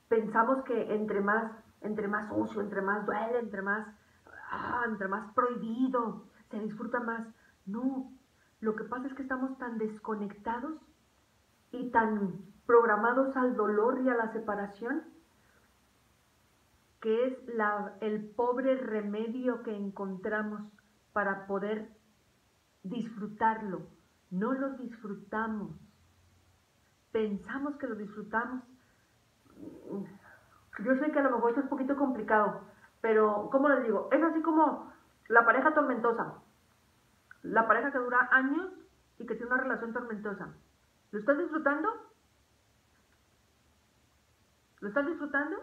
pensamos que entre más sucio, entre más duele, entre más prohibido, se disfruta más. No, lo que pasa es que estamos tan desconectados y tan programados al dolor y a la separación, que es el pobre remedio que encontramos para poder disfrutarlo. No lo disfrutamos. Pensamos que lo disfrutamos. Yo sé que a lo mejor esto es un poquito complicado, pero ¿cómo les digo? Es así como la pareja tormentosa. La pareja que dura años y que tiene una relación tormentosa. ¿Lo estás disfrutando? ¿Lo estás disfrutando?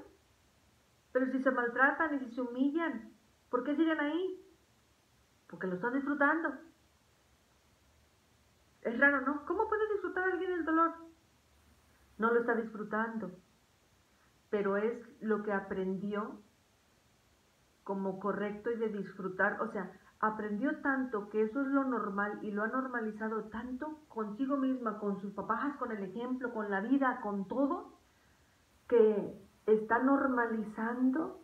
Pero si se maltratan y si se humillan, ¿por qué siguen ahí? Porque lo estás disfrutando. Es raro, ¿no? ¿Cómo puede disfrutar alguien el dolor? No lo está disfrutando, pero es lo que aprendió como correcto y de disfrutar, o sea, aprendió tanto que eso es lo normal y lo ha normalizado tanto consigo misma, con sus papás, con el ejemplo, con la vida, con todo, que está normalizando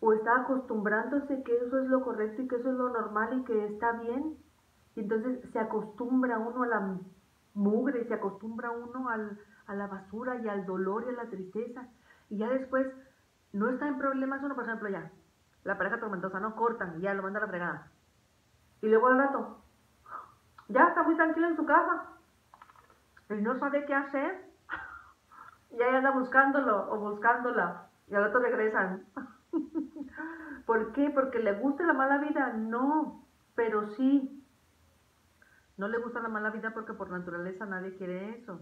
o está acostumbrándose que eso es lo correcto y que eso es lo normal y que está bien. Y entonces se acostumbra uno a la mugre, se acostumbra uno a la basura y al dolor y a la tristeza. Y ya después no está en problemas uno, por ejemplo, ya, la pareja tormentosa, no cortan, ya lo manda a la fregada. Y luego al rato, ya está muy tranquilo en su casa y no sabe qué hacer. Y ahí anda buscándolo o buscándola. Y al rato regresan. ¿Por qué? ¿Porque le gusta la mala vida? No, pero sí. No le gusta la mala vida porque por naturaleza nadie quiere eso.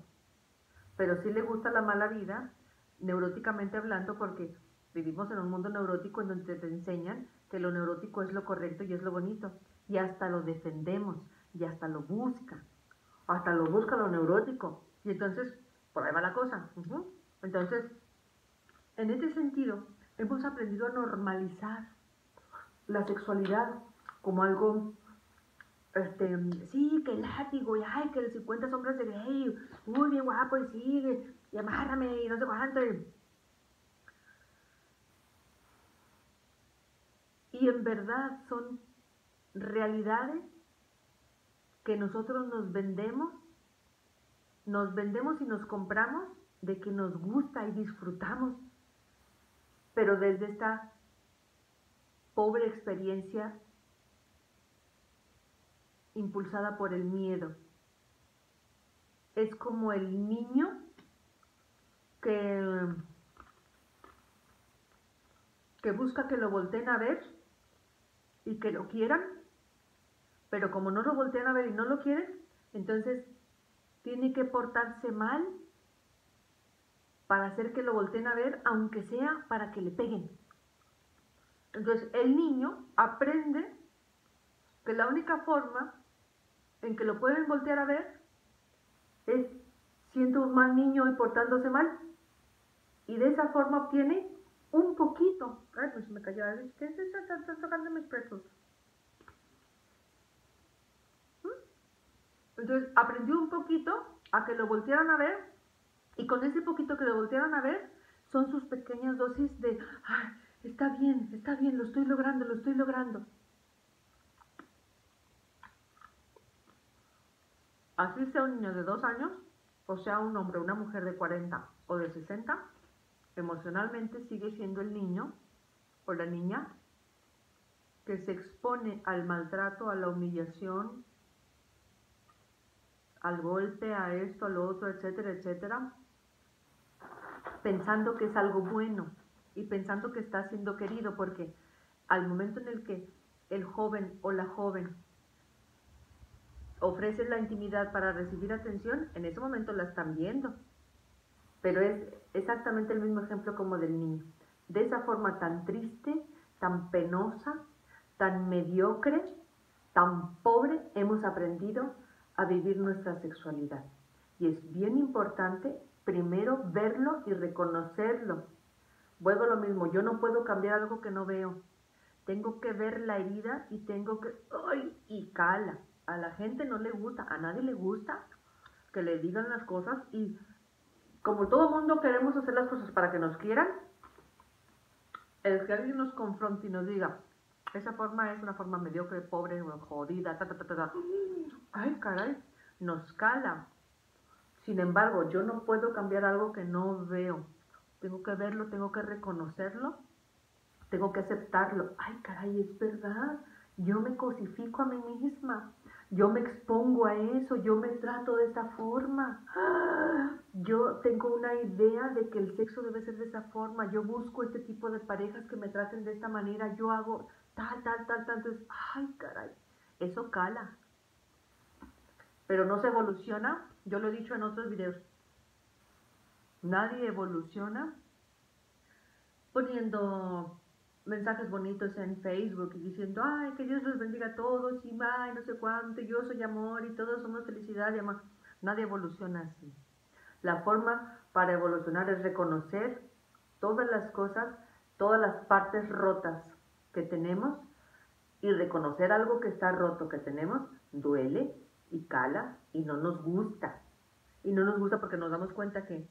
Pero sí le gusta la mala vida, neuróticamente hablando, porque vivimos en un mundo neurótico en donde te enseñan que lo neurótico es lo correcto y es lo bonito. Y hasta lo defendemos, y hasta lo busca. Hasta lo busca lo neurótico. Y entonces, por ahí va la cosa. Entonces, en este sentido, hemos aprendido a normalizar la sexualidad como algo, sí, que el látigo, y ay, que el 50 sombras de Grey, uy, bien guapo, y sigue, y amárrame, y no sé cuánto. Y en verdad son realidades que nosotros nos vendemos y nos compramos de que nos gusta y disfrutamos, pero desde esta pobre experiencia impulsada por el miedo. Es como el niño que, que busca que lo volteen a ver y que lo quieran, pero como no lo voltean a ver y no lo quieren, entonces tiene que portarse mal para hacer que lo volteen a ver, aunque sea para que le peguen. Entonces el niño aprende que la única forma en que lo pueden voltear a ver es siendo un mal niño y portándose mal. Y de esa forma obtiene un poquito. Ay, pues me cayó. ¿Qué es eso? Estás tocando mis presos. Entonces aprendió un poquito a que lo voltearan a ver. Y con ese poquito que lo voltearon a ver, son sus pequeñas dosis de, ay, está bien, lo estoy logrando, lo estoy logrando. Así sea un niño de 2 años, o sea un hombre o una mujer de 40 o de 60, emocionalmente sigue siendo el niño o la niña que se expone al maltrato, a la humillación, al golpe, a esto, a lo otro, etcétera, etcétera, pensando que es algo bueno y pensando que está siendo querido, porque al momento en el que el joven o la joven ofrece la intimidad para recibir atención, en ese momento la están viendo. Pero es exactamente el mismo ejemplo como del niño. De esa forma tan triste, tan penosa, tan mediocre, tan pobre, hemos aprendido a vivir nuestra sexualidad. Y es bien importante primero verlo y reconocerlo. Vuelvo a lo mismo, yo no puedo cambiar algo que no veo. Tengo que ver la herida y tengo que... ¡Ay! Y cala. A la gente no le gusta, a nadie le gusta que le digan las cosas, y como todo mundo queremos hacer las cosas para que nos quieran, el que alguien nos confronte y nos diga, esa forma es una forma mediocre, pobre, jodida, ta, ta, ta, ta, ta. Ay, caray, nos cala. Sin embargo, yo no puedo cambiar algo que no veo. Tengo que verlo, tengo que reconocerlo, tengo que aceptarlo. Ay, caray, es verdad. Yo me cosifico a mí misma. Yo me expongo a eso, yo me trato de esa forma. Yo tengo una idea de que el sexo debe ser de esa forma. Yo busco este tipo de parejas que me traten de esta manera. Yo hago tal, tal, tal, tal. Entonces, ay, caray, eso cala. Pero no se evoluciona. Yo lo he dicho en otros videos. Nadie evoluciona poniendo mensajes bonitos en Facebook y diciendo, ay, que Dios los bendiga a todos y ay, no sé cuánto, yo soy amor y todos somos felicidad y amor. Nadie evoluciona así. La forma para evolucionar es reconocer todas las cosas, todas las partes rotas que tenemos, y reconocer algo que está roto que tenemos, duele y cala y no nos gusta. Y no nos gusta porque nos damos cuenta que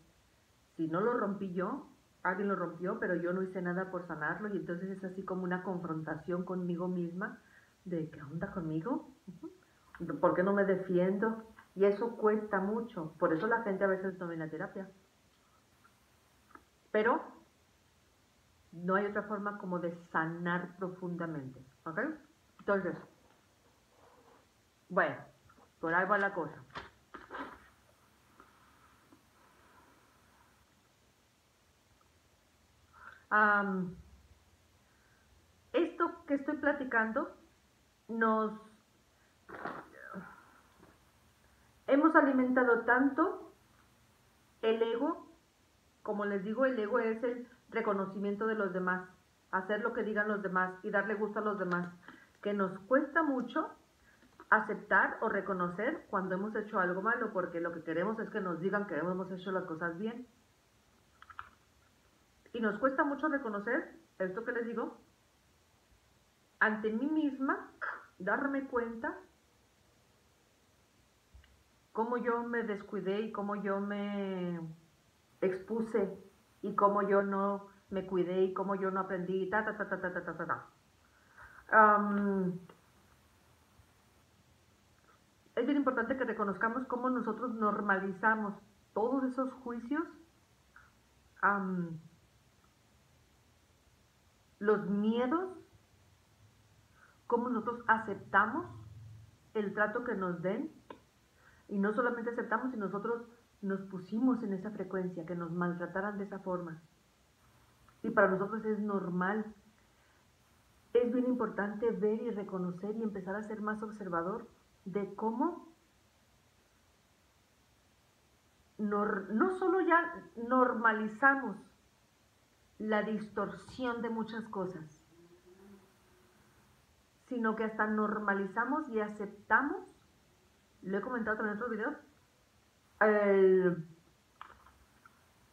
si no lo rompí yo, alguien lo rompió, pero yo no hice nada por sanarlo, y entonces es así como una confrontación conmigo misma de ¿qué onda conmigo? ¿Por qué no me defiendo? Y eso cuesta mucho, por eso la gente a veces no viene a terapia. Pero no hay otra forma como de sanar profundamente, ¿ok? Entonces, bueno, por ahí va la cosa. Esto que estoy platicando nos hemos alimentado tanto el ego. Como les digo, el ego es el reconocimiento de los demás, hacer lo que digan los demás y darle gusto a los demás, que nos cuesta mucho aceptar o reconocer cuando hemos hecho algo malo, porque lo que queremos es que nos digan que hemos hecho las cosas bien. Y nos cuesta mucho reconocer esto que les digo ante mí misma, darme cuenta cómo yo me descuidé y cómo yo me expuse y cómo yo no me cuidé y cómo yo no aprendí, ta, ta, ta, ta, ta, ta, ta, ta. Es bien importante que reconozcamos cómo nosotros normalizamos todos esos juicios, los miedos, cómo nosotros aceptamos el trato que nos den, y no solamente aceptamos, sino nosotros nos pusimos en esa frecuencia, que nos maltrataran de esa forma. Y para nosotros es normal. Es bien importante ver y reconocer y empezar a ser más observador de cómo no solo ya normalizamos la distorsión de muchas cosas, sino que hasta normalizamos y aceptamos, lo he comentado también en otros videos,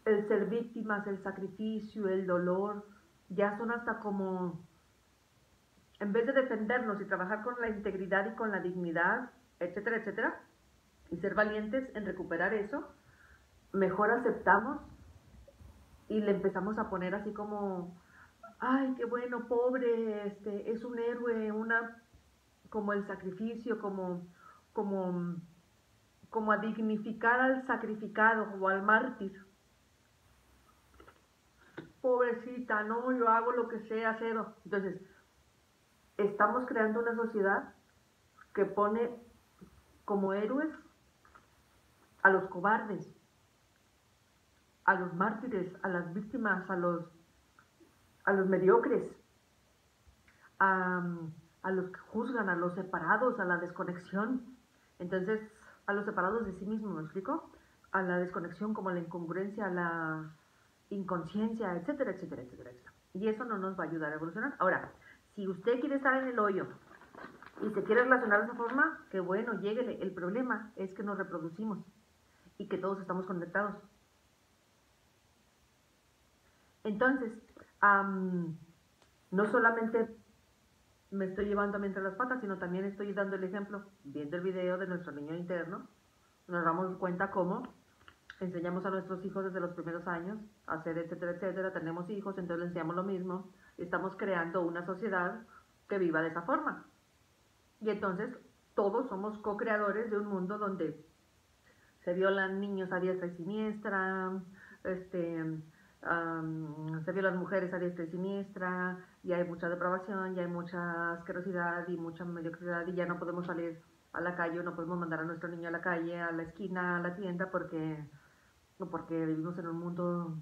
el ser víctimas, el sacrificio, el dolor, ya son hasta como, en vez de defendernos y trabajar con la integridad y con la dignidad, etcétera, etcétera, y ser valientes en recuperar eso, mejor aceptamos y le empezamos a poner así como, ay, qué bueno, pobre, es un héroe, como el sacrificio, como a dignificar al sacrificado o al mártir. Pobrecita, no, yo hago lo que sea, cero. Entonces, estamos creando una sociedad que pone como héroes a los cobardes, a los mártires, a las víctimas, a los mediocres, a, a los que juzgan, a los separados, a la desconexión. Entonces, a los separados de sí mismos, ¿me explico? A la desconexión, como la incongruencia, a la inconsciencia, etcétera, etcétera, etcétera, etcétera. Y eso no nos va a ayudar a evolucionar. Ahora, si usted quiere estar en el hoyo y se quiere relacionar de esa forma, que bueno, lléguele. El problema es que nos reproducimos y que todos estamos conectados. Entonces, no solamente me estoy llevando a mí entre las patas, sino también estoy dando el ejemplo, viendo el video de nuestro niño interno, nos damos cuenta cómo enseñamos a nuestros hijos desde los primeros años a hacer etcétera, etcétera, tenemos hijos, entonces les enseñamos lo mismo, y estamos creando una sociedad que viva de esa forma. Y entonces todos somos co-creadores de un mundo donde se violan niños a diestra y siniestra, se violan mujeres a diestra y siniestra, y hay mucha depravación, y hay mucha asquerosidad y mucha mediocridad, y ya no podemos salir a la calle, no podemos mandar a nuestro niño a la calle, a la esquina, a la tienda, porque vivimos en un mundo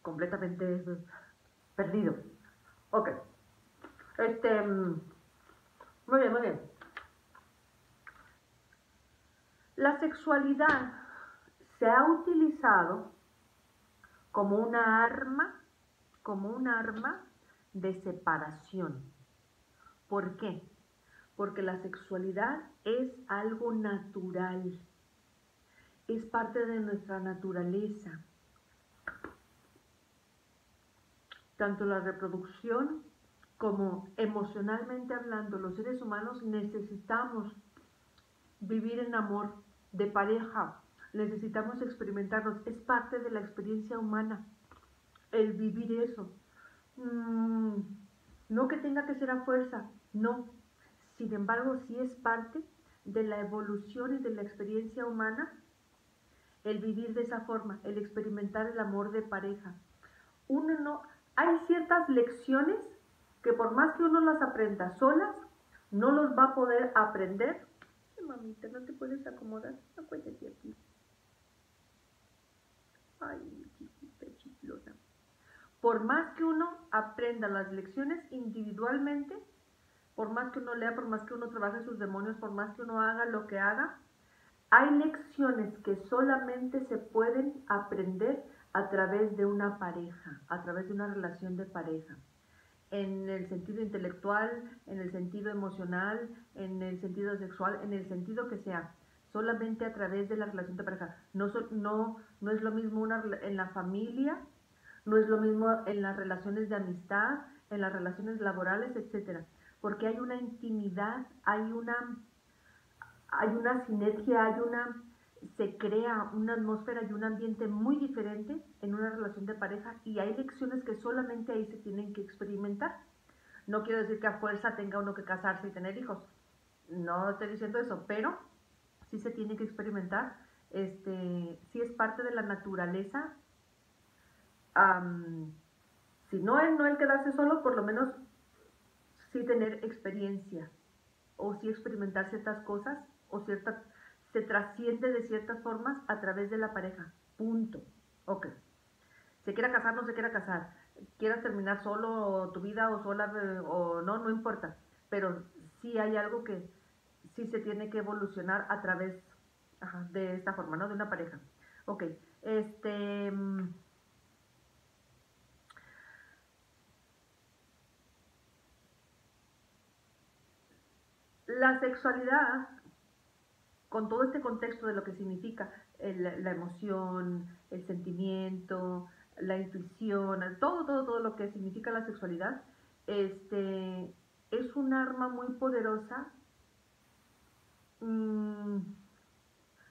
completamente perdido. Ok. Muy bien, muy bien. La sexualidad se ha utilizado como una arma de separación. ¿Por qué? Porque la sexualidad es algo natural, es parte de nuestra naturaleza. Tanto la reproducción como emocionalmente hablando, los seres humanos necesitamos vivir en amor, de pareja, necesitamos experimentarnos, es parte de la experiencia humana, el vivir eso. No que tenga que ser a fuerza, no. Sin embargo, sí es parte de la evolución y de la experiencia humana el vivir de esa forma, el experimentar el amor de pareja. Uno no, hay ciertas lecciones que por más que uno las aprenda solas, no los va a poder aprender. Mamita, ¿no te puedes acomodar? Acuérdate aquí. Ay, chiquita, chiflona. Por más que uno aprenda las lecciones individualmente, por más que uno lea, por más que uno trabaje sus demonios, por más que uno haga lo que haga, hay lecciones que solamente se pueden aprender a través de una pareja, a través de una relación de pareja. En el sentido intelectual, en el sentido emocional, en el sentido sexual, en el sentido que sea, solamente a través de la relación de pareja. No es lo mismo en la familia, no es lo mismo en las relaciones de amistad, en las relaciones laborales, etcétera, porque hay una intimidad, hay una sinergia, se crea una atmósfera y un ambiente muy diferente en una relación de pareja, y hay lecciones que solamente ahí se tienen que experimentar. No quiero decir que a fuerza tenga uno que casarse y tener hijos, no estoy diciendo eso, pero sí se tiene que experimentar, sí es parte de la naturaleza, si no el quedarse solo, por lo menos sí tener experiencia, o sí experimentar ciertas cosas, o se trasciende de ciertas formas a través de la pareja. Punto. Ok. Se quiera casar, no se quiera casar. Quieras terminar solo tu vida o sola o no, no importa. Pero sí hay algo que sí se tiene que evolucionar a través de esta forma, ¿no? De una pareja. Ok. La sexualidad, con todo este contexto de lo que significa la emoción, el sentimiento, la intuición, todo lo que significa la sexualidad, es un arma muy poderosa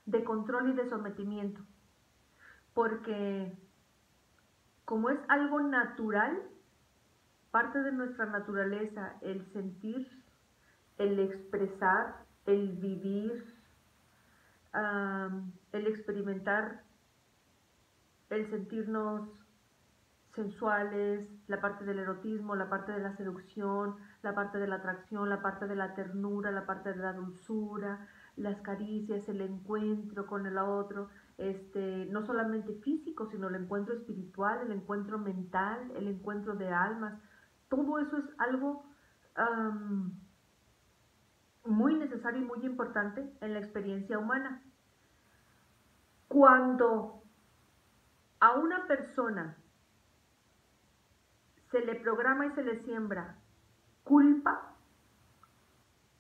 de control y de sometimiento, porque como es algo natural, parte de nuestra naturaleza, el sentir, el expresar, el vivir, el experimentar, el sentirnos sensuales, la parte del erotismo, la parte de la seducción, la parte de la atracción, la parte de la ternura, la parte de la dulzura, las caricias, el encuentro con el otro, no solamente físico, sino el encuentro espiritual, el encuentro mental, el encuentro de almas. Todo eso es algo muy necesario y muy importante en la experiencia humana. Cuando a una persona se le programa y se le siembra culpa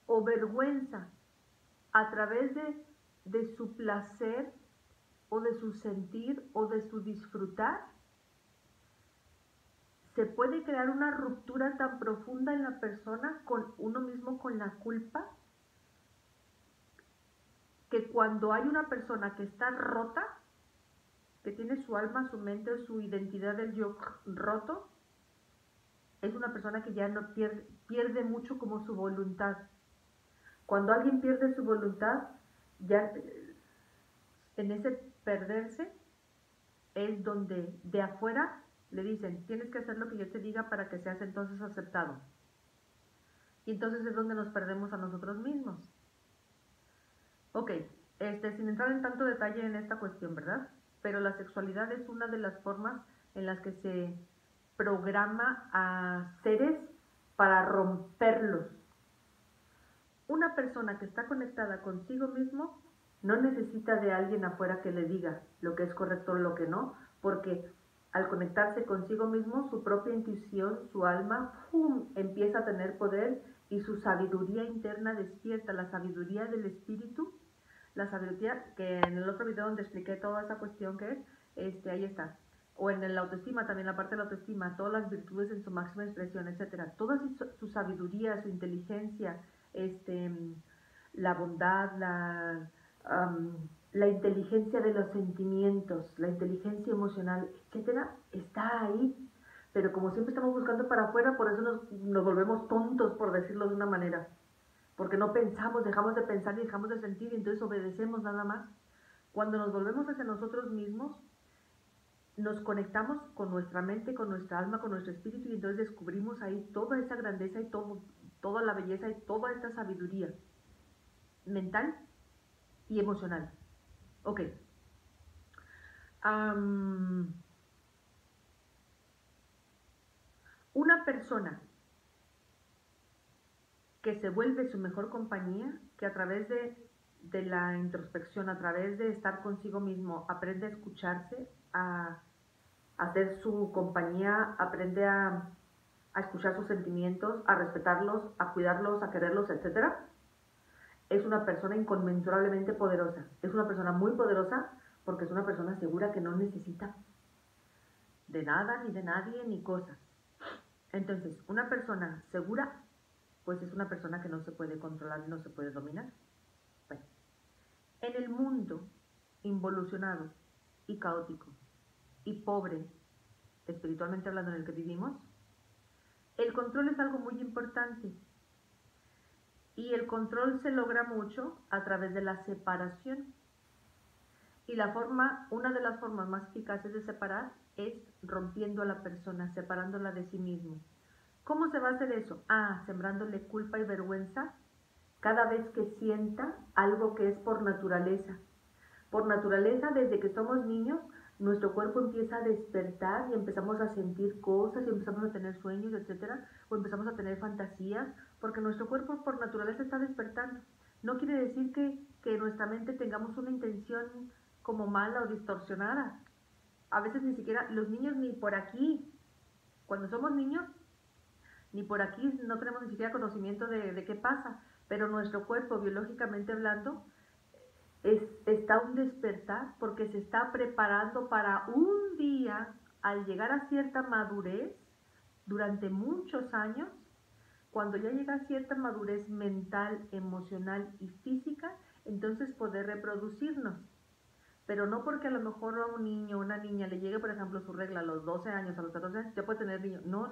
o vergüenza a través de su placer o de su sentir o de su disfrutar, se puede crear una ruptura tan profunda en la persona con uno mismo, con la culpa, que cuando hay una persona que está rota, que tiene su alma, su mente o su identidad del yo roto, es una persona que ya no pierde mucho como su voluntad. Cuando alguien pierde su voluntad, ya en ese perderse es donde de afuera le dicen, tienes que hacer lo que yo te diga para que seas entonces aceptado. Y entonces es donde nos perdemos a nosotros mismos. Ok, sin entrar en tanto detalle en esta cuestión, ¿verdad? Pero la sexualidad es una de las formas en las que se programa a seres para romperlos. Una persona que está conectada consigo mismo no necesita de alguien afuera que le diga lo que es correcto o lo que no, porque al conectarse consigo mismo, su propia intuición, su alma, ¡pum!, empieza a tener poder y su sabiduría interna despierta, la sabiduría del espíritu, la sabiduría que en el otro video donde expliqué toda esa cuestión que es, ahí está. O en la autoestima, también la parte de la autoestima, todas las virtudes en su máxima expresión, etcétera. Toda su sabiduría, su inteligencia, la bondad, la inteligencia de los sentimientos, la inteligencia emocional, etcétera, está ahí. Pero como siempre estamos buscando para afuera, por eso nos volvemos tontos, por decirlo de una manera. Porque no pensamos, dejamos de pensar y dejamos de sentir y entonces obedecemos nada más. Cuando nos volvemos hacia nosotros mismos, nos conectamos con nuestra mente, con nuestra alma, con nuestro espíritu y entonces descubrimos ahí toda esa grandeza y toda la belleza y toda esta sabiduría mental y emocional. Ok. Una persona que se vuelve su mejor compañía, que a través de la introspección, a través de estar consigo mismo, aprende a escucharse, a hacer su compañía, aprende a escuchar sus sentimientos, a respetarlos, a cuidarlos, a quererlos, etc. Es una persona inconmensurablemente poderosa. Es una persona muy poderosa porque es una persona segura que no necesita de nada, ni de nadie, ni cosas. Entonces, una persona segura, pues es una persona que no se puede controlar, no se puede dominar. Bueno, en el mundo involucionado y caótico y pobre, espiritualmente hablando, en el que vivimos, el control es algo muy importante. Y el control se logra mucho a través de la separación. Y una de las formas más eficaces de separar es rompiendo a la persona, separándola de sí mismo. ¿Cómo se va a hacer eso? Sembrándole culpa y vergüenza cada vez que sienta algo que es por naturaleza. Por naturaleza, desde que somos niños, nuestro cuerpo empieza a despertar y empezamos a sentir cosas y empezamos a tener sueños, etcétera, o empezamos a tener fantasías, porque nuestro cuerpo por naturaleza está despertando. No quiere decir que nuestra mente tengamos una intención como mala o distorsionada. A veces ni siquiera los niños ni por aquí, cuando somos niños, ni por aquí no tenemos ni siquiera conocimiento de qué pasa, pero nuestro cuerpo, biológicamente hablando, está un despertar porque se está preparando para un día, al llegar a cierta madurez, durante muchos años, cuando ya llega a cierta madurez mental, emocional y física, entonces poder reproducirnos. Pero no porque a lo mejor a un niño o una niña le llegue, por ejemplo, su regla a los 12 años, a los 14 años, ya puede tener niño. No.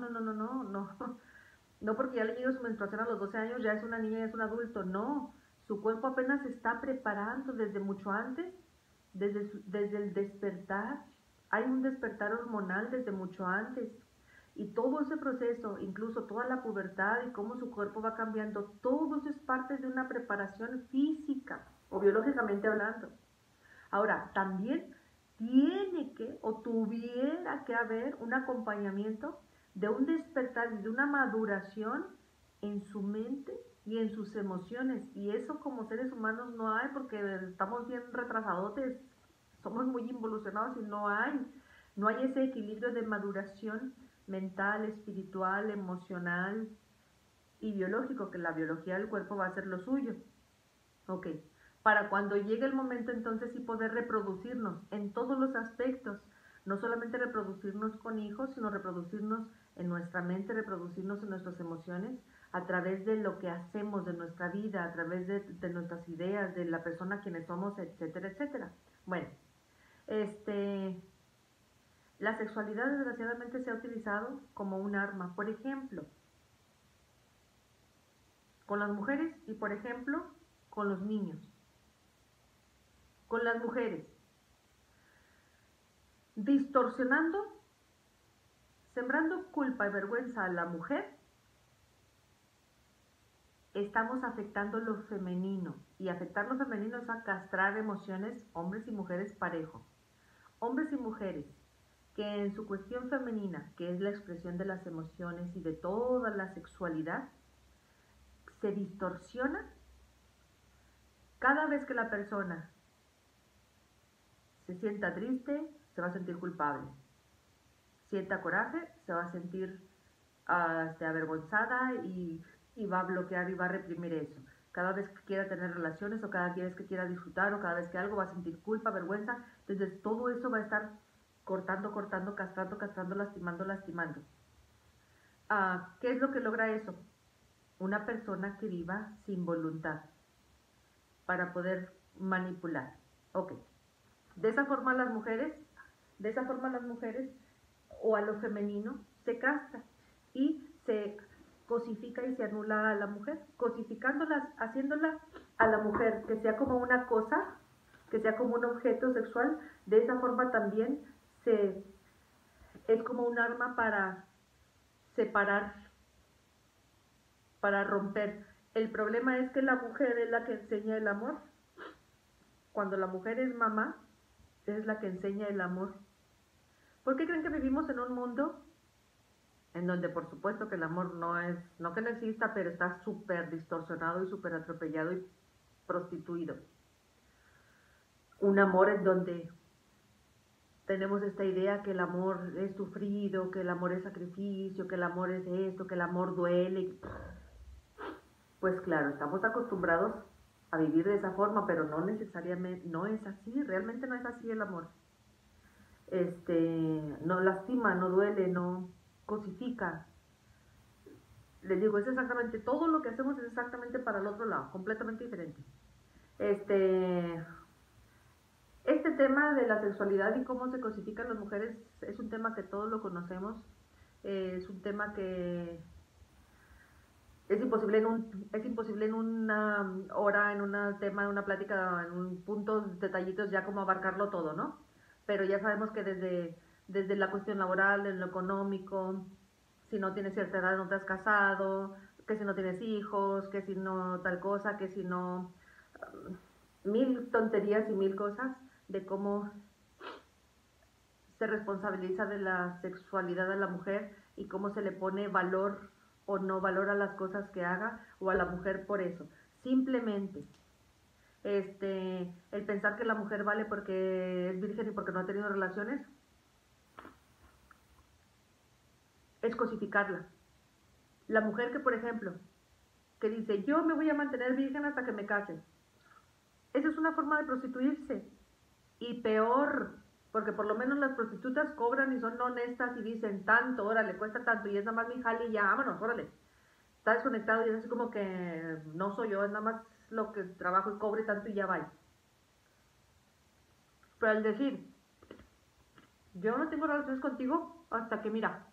No porque ya le llegue su menstruación a los 12 años, ya es una niña, ya es un adulto. No, su cuerpo apenas se está preparando desde mucho antes, desde el despertar. Hay un despertar hormonal desde mucho antes. Y todo ese proceso, incluso toda la pubertad y cómo su cuerpo va cambiando, todo eso es parte de una preparación física o biológicamente hablando. Ahora, también tiene que o tuviera que haber un acompañamiento de un despertar y de una maduración en su mente y en sus emociones. Y eso como seres humanos no hay porque estamos bien retrasadotes, somos muy involucionados y no hay ese equilibrio de maduración mental, espiritual, emocional y biológico, que la biología del cuerpo va a ser lo suyo. Ok, para cuando llegue el momento entonces sí poder reproducirnos en todos los aspectos, no solamente reproducirnos con hijos, sino reproducirnos en nuestra mente, reproducirnos en nuestras emociones, a través de lo que hacemos, de nuestra vida, a través de nuestras ideas, de la persona quienes somos, etcétera, etcétera. Bueno, este, la sexualidad desgraciadamente se ha utilizado como un arma, por ejemplo, con las mujeres y por ejemplo, con los niños. Con las mujeres, distorsionando, sembrando culpa y vergüenza a la mujer, estamos afectando lo femenino. Y afectar lo femenino es a castrar emociones, hombres y mujeres parejo. Hombres y mujeres que en su cuestión femenina, que es la expresión de las emociones y de toda la sexualidad, se distorsiona cada vez que la persona se sienta triste, se va a sentir culpable. Sienta coraje, se va a sentir avergonzada y va a bloquear y va a reprimir eso. Cada vez que quiera tener relaciones o cada vez que quiera disfrutar o cada vez que algo va a sentir culpa, vergüenza, entonces todo eso va a estar cortando, cortando, castrando, castrando, lastimando, lastimando. ¿Qué es lo que logra eso? Una persona que viva sin voluntad para poder manipular. Ok. De esa forma las mujeres o a lo femenino se castra y se cosifica y se anula a la mujer, cosificándola, haciéndola a la mujer que sea como una cosa, que sea como un objeto sexual. De esa forma también es como un arma para separar, para romper. El problema es que la mujer es la que enseña el amor. Cuando la mujer es mamá, es la que enseña el amor. ¿Por qué creen que vivimos en un mundo en donde por supuesto que el amor no que no exista, pero está súper distorsionado y súper atropellado y prostituido? Un amor en donde tenemos esta idea que el amor es sufrido, que el amor es sacrificio, que el amor es esto, que el amor duele. Pues claro, estamos acostumbrados a vivir de esa forma, pero no necesariamente, no es así, realmente no es así el amor. No lastima, no duele, no cosifica. Les digo, es exactamente, todo lo que hacemos es exactamente para el otro lado, completamente diferente. Este tema de la sexualidad y cómo se cosifican las mujeres es un tema que todos lo conocemos, es un tema que es imposible en una hora, en un tema, en una plática, en un punto, detallitos ya como abarcarlo todo, ¿no? Pero ya sabemos que desde la cuestión laboral, en lo económico, si no tienes cierta edad no te has casado, que si no tienes hijos, que si no tal cosa, que si no mil tonterías y mil cosas de cómo se responsabiliza de la sexualidad a la mujer y cómo se le pone valor o no valor a las cosas que haga o a la mujer por eso. Simplemente el pensar que la mujer vale porque es virgen y porque no ha tenido relaciones es cosificarla. La mujer que, por ejemplo, que dice, yo me voy a mantener virgen hasta que me case, esa es una forma de prostituirse. Y peor, porque por lo menos las prostitutas cobran y son honestas y dicen tanto, órale, cuesta tanto, y es nada más mi jale y ya, vámonos, órale. Está desconectado y es así como que no soy yo, es nada más lo que trabajo y cobre tanto y ya va. Pero al decir, yo no tengo relaciones contigo hasta que, mira,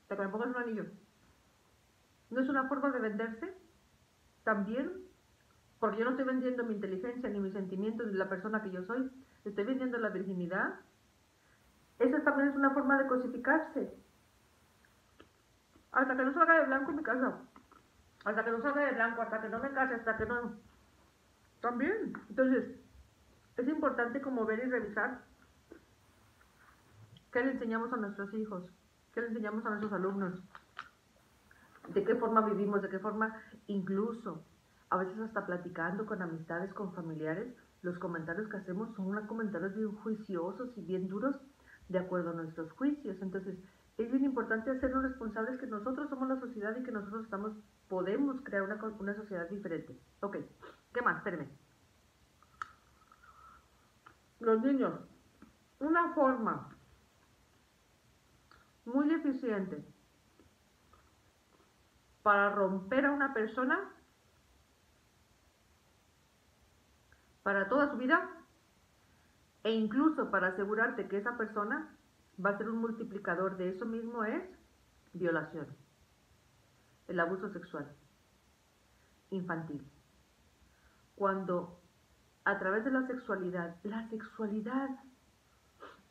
hasta que me pongas un anillo, no es una forma de venderse también, porque yo no estoy vendiendo mi inteligencia, ni mis sentimientos, ni la persona que yo soy, estoy vendiendo la virginidad. Esa también es una forma de cosificarse. Hasta que no salga de blanco en mi casa. Hasta que no salga de blanco, hasta que no me case, hasta que no... También. Entonces, es importante como ver y revisar qué le enseñamos a nuestros hijos, qué le enseñamos a nuestros alumnos, de qué forma vivimos, de qué forma, incluso, a veces hasta platicando con amistades, con familiares, los comentarios que hacemos son comentarios bien juiciosos y bien duros de acuerdo a nuestros juicios. Entonces, es bien importante hacernos responsables que nosotros somos la sociedad y que nosotros podemos crear una sociedad diferente. Ok, ¿qué más? Espérenme. Los niños, una forma muy eficiente para romper a una persona para toda su vida e incluso para asegurarte que esa persona va a ser un multiplicador de eso mismo es violación, el abuso sexual infantil. Cuando a través de la sexualidad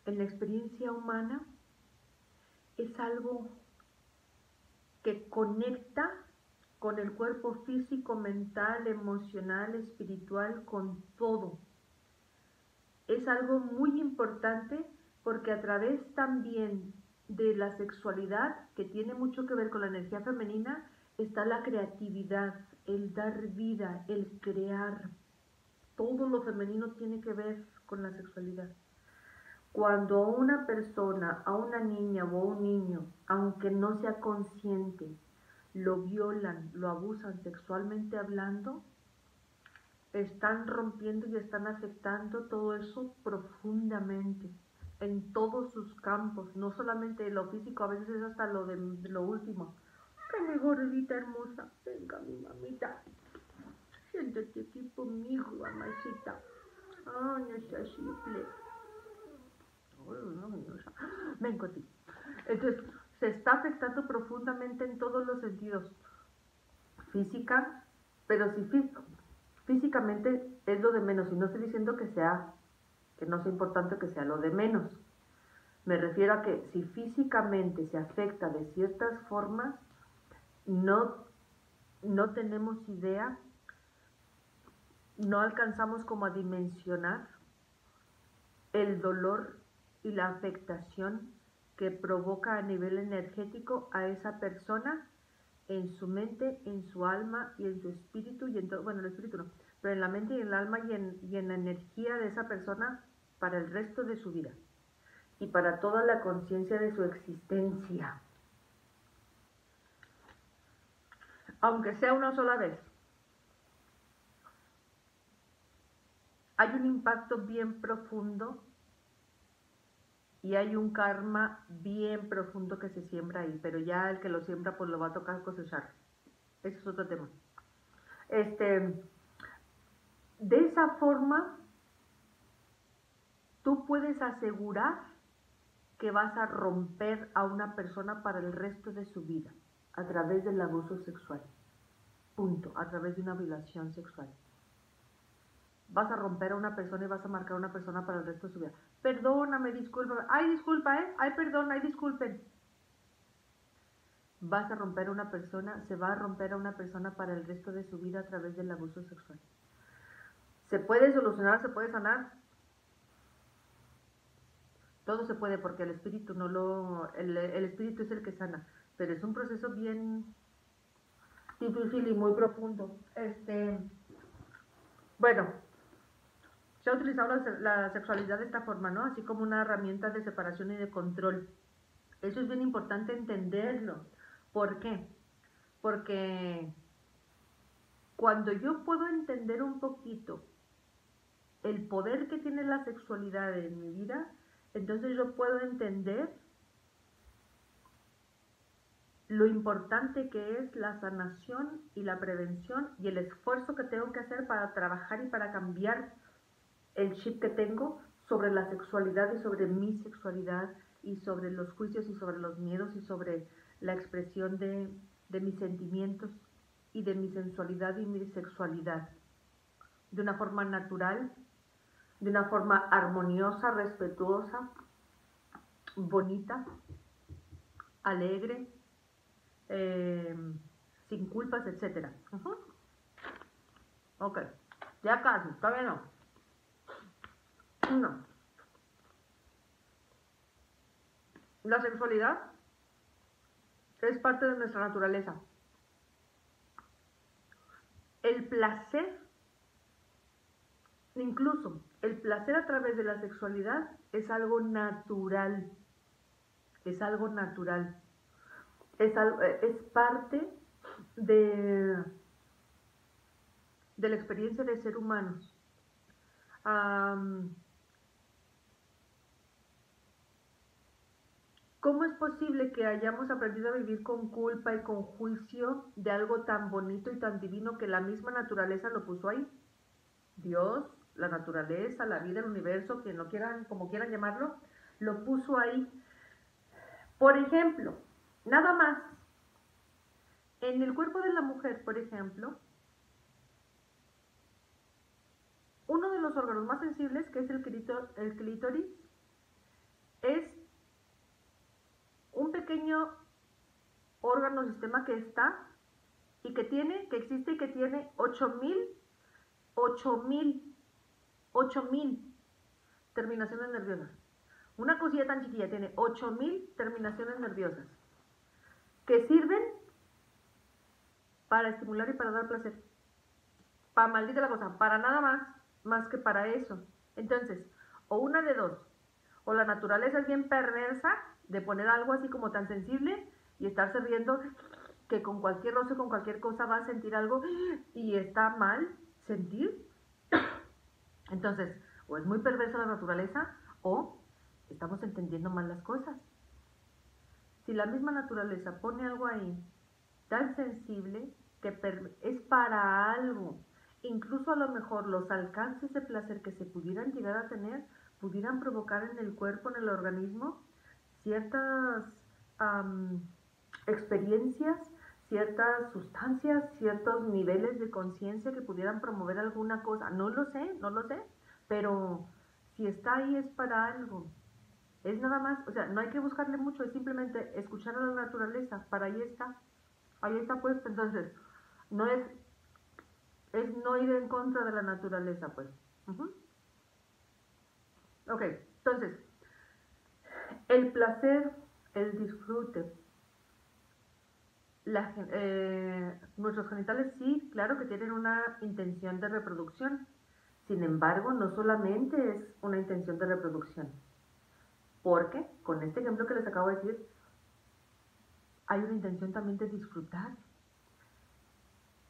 en la experiencia humana es algo que conecta con el cuerpo físico, mental, emocional, espiritual, con todo. Es algo muy importante porque a través también de la sexualidad, que tiene mucho que ver con la energía femenina, está la creatividad, el dar vida, el crear. Todo lo femenino tiene que ver con la sexualidad. Cuando a una persona, a una niña o a un niño, aunque no sea consciente, lo violan, lo abusan sexualmente hablando, están rompiendo y están afectando todo eso profundamente, en todos sus campos, no solamente lo físico, a veces es hasta lo de lo último. Que mi gordita hermosa, venga mi mamita, siéntate aquí conmigo, mamacita. Ay, no seas simple. Ven contigo. Entonces, se está afectando profundamente en todos los sentidos. Física, pero si físicamente es lo de menos, y no estoy diciendo que no sea importante que sea lo de menos. Me refiero a que si físicamente se afecta de ciertas formas, no tenemos idea, no alcanzamos como a dimensionar el dolor y la afectación que provoca a nivel energético a esa persona en su mente, en su alma y en su espíritu, y en todo, bueno, el espíritu no, pero en la mente y en el alma y en la energía de esa persona para el resto de su vida y para toda la conciencia de su existencia. Aunque sea una sola vez, hay un impacto bien profundo y hay un karma bien profundo que se siembra ahí, pero ya el que lo siembra pues lo va a tocar cosechar. Ese es otro tema. De esa forma, tú puedes asegurar que vas a romper a una persona para el resto de su vida a través del abuso sexual. Punto. A través de una violación sexual. Vas a romper a una persona y vas a marcar a una persona para el resto de su vida. Perdóname, disculpa. Ay, disculpa, ¿eh? Ay, perdón, ay, disculpen. Vas a romper a una persona, se va a romper a una persona para el resto de su vida a través del abuso sexual. ¿Se puede solucionar? ¿Se puede sanar? Todo se puede porque el espíritu no lo... El espíritu es el que sana. Pero es un proceso bien difícil y muy profundo. Bueno, se ha utilizado la sexualidad de esta forma, ¿no? Así como una herramienta de separación y de control. Eso es bien importante entenderlo. ¿Por qué? Porque cuando yo puedo entender un poquito el poder que tiene la sexualidad en mi vida, entonces yo puedo entender lo importante que es la sanación y la prevención y el esfuerzo que tengo que hacer para trabajar y para cambiar el chip que tengo sobre la sexualidad y sobre mi sexualidad y sobre los juicios y sobre los miedos y sobre la expresión de mis sentimientos y de mi sensualidad y mi sexualidad de una forma natural, de una forma armoniosa, respetuosa, bonita, alegre, sin culpas, etc. Ok, ya casi, todavía no. No. La sexualidad es parte de nuestra naturaleza. El placer, incluso el placer a través de la sexualidad, es algo natural. Es algo natural. Es parte de la experiencia de ser humanos. ¿Cómo es posible que hayamos aprendido a vivir con culpa y con juicio de algo tan bonito y tan divino que la misma naturaleza lo puso ahí? Dios, la naturaleza, la vida, el universo, quien lo quieran, como quieran llamarlo, lo puso ahí. Por ejemplo, nada más, en el cuerpo de la mujer, por ejemplo, uno de los órganos más sensibles, que es el clítoris, es un pequeño órgano sistema que está y que existe y que tiene 8000 terminaciones nerviosas. Una cosilla tan chiquilla tiene 8000 terminaciones nerviosas que sirven para estimular y para dar placer. Para maldita la cosa, para nada más que para eso. Entonces, o una de dos, o la naturaleza es bien perversa de poner algo así como tan sensible y estarse riendo que con cualquier roce, con cualquier cosa va a sentir algo y está mal sentir. Entonces, o es muy perversa la naturaleza o estamos entendiendo mal las cosas. Si la misma naturaleza pone algo ahí tan sensible que es para algo, incluso a lo mejor los alcances de placer que se pudieran llegar a tener, pudieran provocar en el cuerpo, en el organismo, ciertas experiencias, ciertas sustancias, ciertos niveles de conciencia que pudieran promover alguna cosa. No lo sé, pero si está ahí es para algo. Es nada más, o sea, no hay que buscarle mucho, es simplemente escuchar a la naturaleza, para ahí está puesto. Entonces, no es no ir en contra de la naturaleza, pues. Ok, entonces, el placer, el disfrute, nuestros genitales sí, claro que tienen una intención de reproducción. Sin embargo, no solamente es una intención de reproducción, porque con este ejemplo que les acabo de decir, hay una intención también de disfrutar.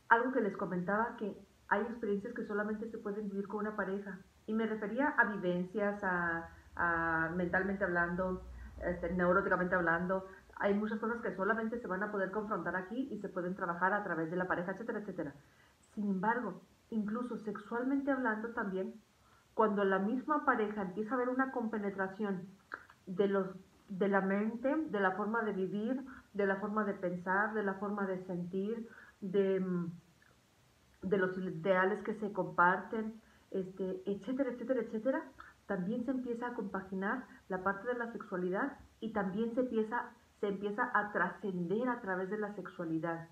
Algo que les comentaba, que hay experiencias que solamente se pueden vivir con una pareja, y me refería a vivencias, a mentalmente hablando, neuróticamente hablando. Hay muchas cosas que solamente se van a poder confrontar aquí y se pueden trabajar a través de la pareja, etcétera, etcétera. Sin embargo, incluso sexualmente hablando también, cuando la misma pareja empieza a haber una compenetración de la mente, de la forma de vivir, de la forma de pensar, de la forma de sentir, de los ideales que se comparten, etcétera, etcétera, etcétera, también se empieza a compaginar la parte de la sexualidad y también se empieza a trascender a través de la sexualidad.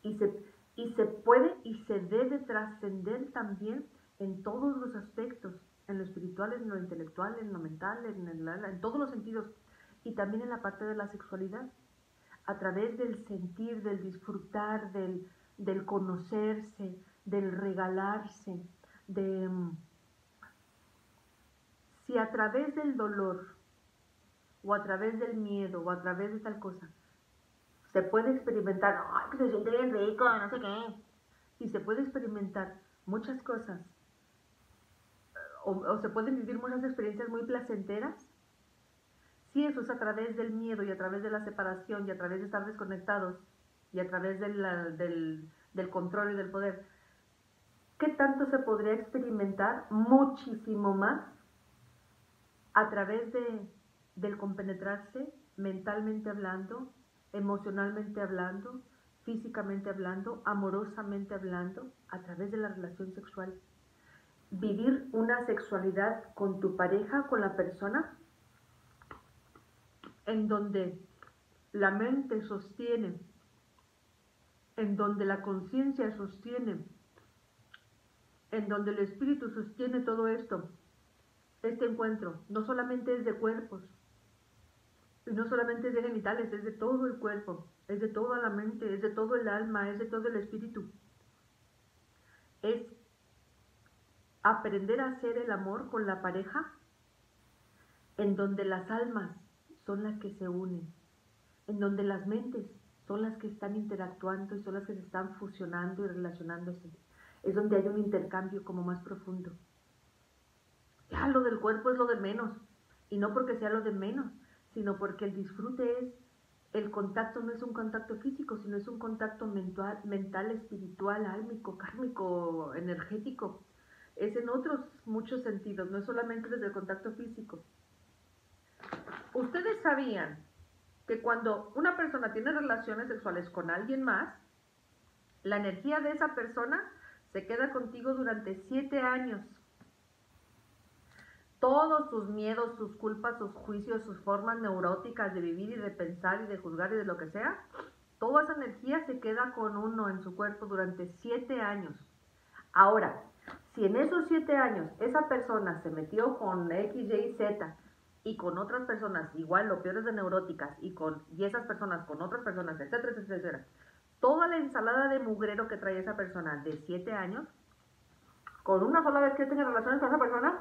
Y se puede y se debe trascender también en todos los aspectos, en lo espiritual, en lo intelectual, en lo mental, en todos los sentidos, y también en la parte de la sexualidad, a través del sentir, del disfrutar, del conocerse, del regalarse, si a través del dolor, o a través del miedo, o a través de tal cosa, se puede experimentar, ¡ay, que se siente bien rico, no sé qué! Y se puede experimentar muchas cosas, o se pueden vivir muchas experiencias muy placenteras, si eso es a través del miedo y a través de la separación y a través de estar desconectados y a través del control y del poder, ¿qué tanto se podría experimentar? Muchísimo más a través del compenetrarse mentalmente hablando, emocionalmente hablando, físicamente hablando, amorosamente hablando, a través de la relación sexual. Vivir una sexualidad con tu pareja, con la persona, en donde la mente sostiene en donde la conciencia sostiene, en donde el espíritu sostiene todo esto, este encuentro, no solamente es de cuerpos, y no solamente es de genitales, es de todo el cuerpo, es de toda la mente, es de todo el alma, es de todo el espíritu. Es aprender a hacer el amor con la pareja en donde las almas son las que se unen, en donde las mentes son las que están interactuando y son las que se están fusionando y relacionándose. Es donde hay un intercambio como más profundo. Ya lo del cuerpo es lo de menos, y no porque sea lo de menos, sino porque el disfrute es, el contacto no es un contacto físico, sino es un contacto mental, espiritual, álmico, kármico, energético. Es en otros muchos sentidos, no es solamente desde el contacto físico. ¿Ustedes sabían que cuando una persona tiene relaciones sexuales con alguien más, la energía de esa persona se queda contigo durante 7 años? Todos sus miedos, sus culpas, sus juicios, sus formas neuróticas de vivir y de pensar y de juzgar y de lo que sea, toda esa energía se queda con uno en su cuerpo durante 7 años. Ahora, si en esos 7 años esa persona se metió con X, Y, Z y con otras personas igual o peores de neuróticas y esas personas con otras personas, etcétera, etcétera, etcétera, toda la ensalada de mugrero que trae esa persona de 7 años, con una sola vez que tenga relaciones con esa persona,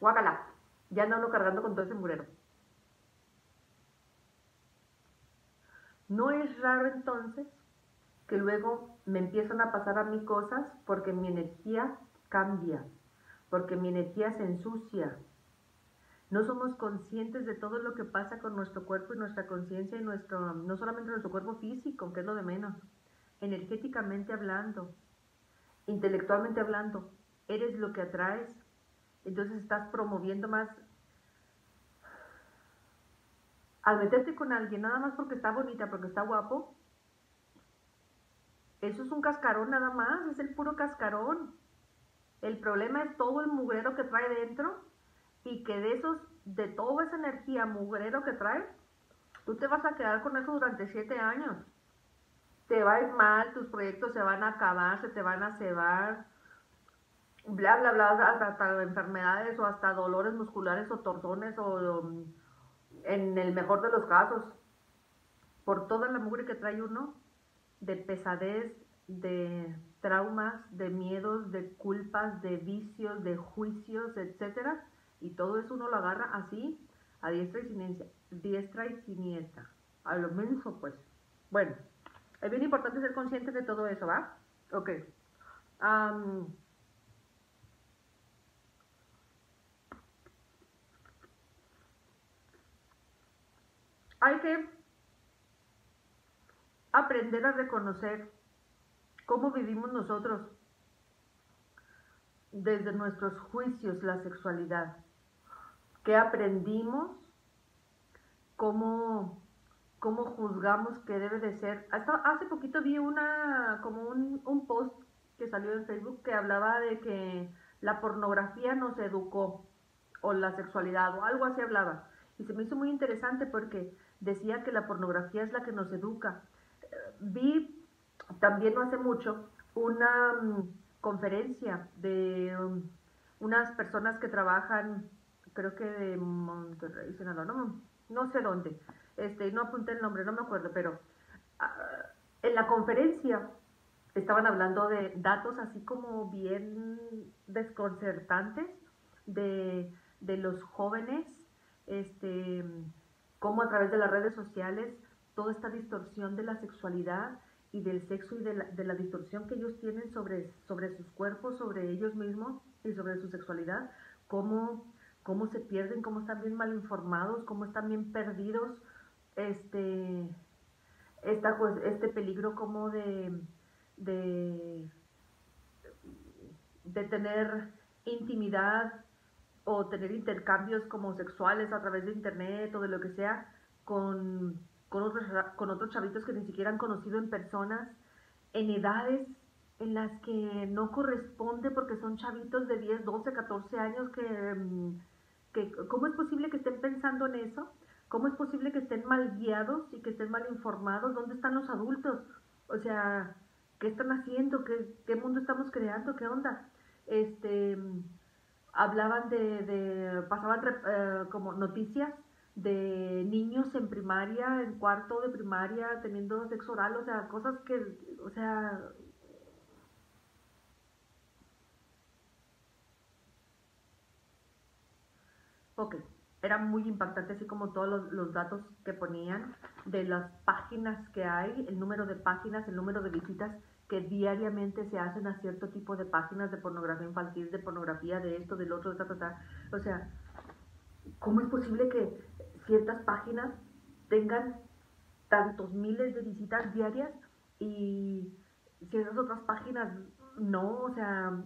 guácala, ya ando cargando con todo ese mugrero. No es raro entonces que luego me empiezan a pasar a mí cosas porque mi energía cambia, porque mi energía se ensucia. No somos conscientes de todo lo que pasa con nuestro cuerpo y nuestra conciencia y no solamente nuestro cuerpo físico, que es lo de menos, energéticamente hablando, intelectualmente hablando, eres lo que atraes. Entonces estás promoviendo más. Al meterte con alguien nada más porque está bonita, porque está guapo, eso es un cascarón nada más, es el puro cascarón. El problema es todo el mugrero que trae dentro y que de toda esa energía mugrero que trae, tú te vas a quedar con eso durante 7 años. Te va a ir mal, tus proyectos se van a acabar, se te van a cebar, bla, bla, bla, hasta enfermedades o hasta dolores musculares o torzones o en el mejor de los casos, por toda la mugre que trae uno, de pesadez, de traumas, de miedos, de culpas, de vicios, de juicios, etcétera, y todo eso uno lo agarra así, a diestra y siniestra, a lo menso pues. Bueno, es bien importante ser consciente de todo eso, ¿va? Ok. Um, Hay que aprender a reconocer cómo vivimos nosotros desde nuestros juicios la sexualidad, qué aprendimos, cómo, cómo juzgamos que debe de ser. Hasta hace poquito vi como un post que salió en Facebook que hablaba de que la pornografía nos educó, o la sexualidad, o algo así hablaba. Y se me hizo muy interesante porque decía que la pornografía es la que nos educa. Vi también no hace mucho una conferencia de unas personas que trabajan, creo que de Monterrey, Sinaloa, no sé dónde, no apunté el nombre, no me acuerdo, pero uh, en la conferencia estaban hablando de datos así como bien desconcertantes de los jóvenes, este, cómo a través de las redes sociales toda esta distorsión de la sexualidad y del sexo y de la distorsión que ellos tienen sobre sus cuerpos, sobre ellos mismos y sobre su sexualidad, cómo se pierden, cómo están bien mal informados, cómo están bien perdidos, este, este peligro como de, de tener intimidad o tener intercambios como sexuales a través de internet o de lo que sea con otros chavitos que ni siquiera han conocido en personas, en edades en las que no corresponde porque son chavitos de 10, 12, 14 años que ¿cómo es posible que estén pensando en eso? ¿Cómo es posible que estén mal guiados y que estén mal informados? ¿Dónde están los adultos? O sea, ¿qué están haciendo? ¿Qué mundo estamos creando? ¿Qué onda? Este, hablaban pasaban como noticias de niños en primaria, en cuarto de primaria, teniendo sexo oral, o sea, cosas que, o sea, ok, era muy impactante así como todos los datos que ponían de las páginas que hay, el número de páginas, el número de visitas que diariamente se hacen a cierto tipo de páginas de pornografía infantil, de pornografía, de esto, del otro, de ta, ta, ta. O sea, ¿cómo es posible que ciertas páginas tengan tantos miles de visitas diarias y ciertas otras páginas no? O sea,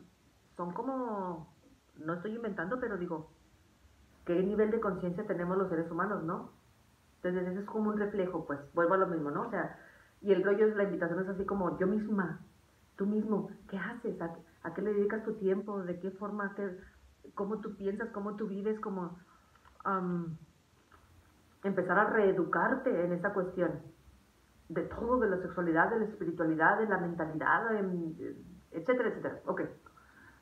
son como, no estoy inventando, pero digo, ¿qué nivel de conciencia tenemos los seres humanos, no? Entonces eso es como un reflejo, pues, vuelvo a lo mismo, ¿no? O sea, y el rollo es, la invitación es así como yo misma, tú mismo, ¿qué haces? ¿A qué le dedicas tu tiempo? ¿De qué forma? ¿Cómo tú piensas? ¿Cómo tú vives? Como um, empezar a reeducarte en esta cuestión de todo, de la sexualidad, de la espiritualidad, de la mentalidad, etcétera, etcétera. Ok.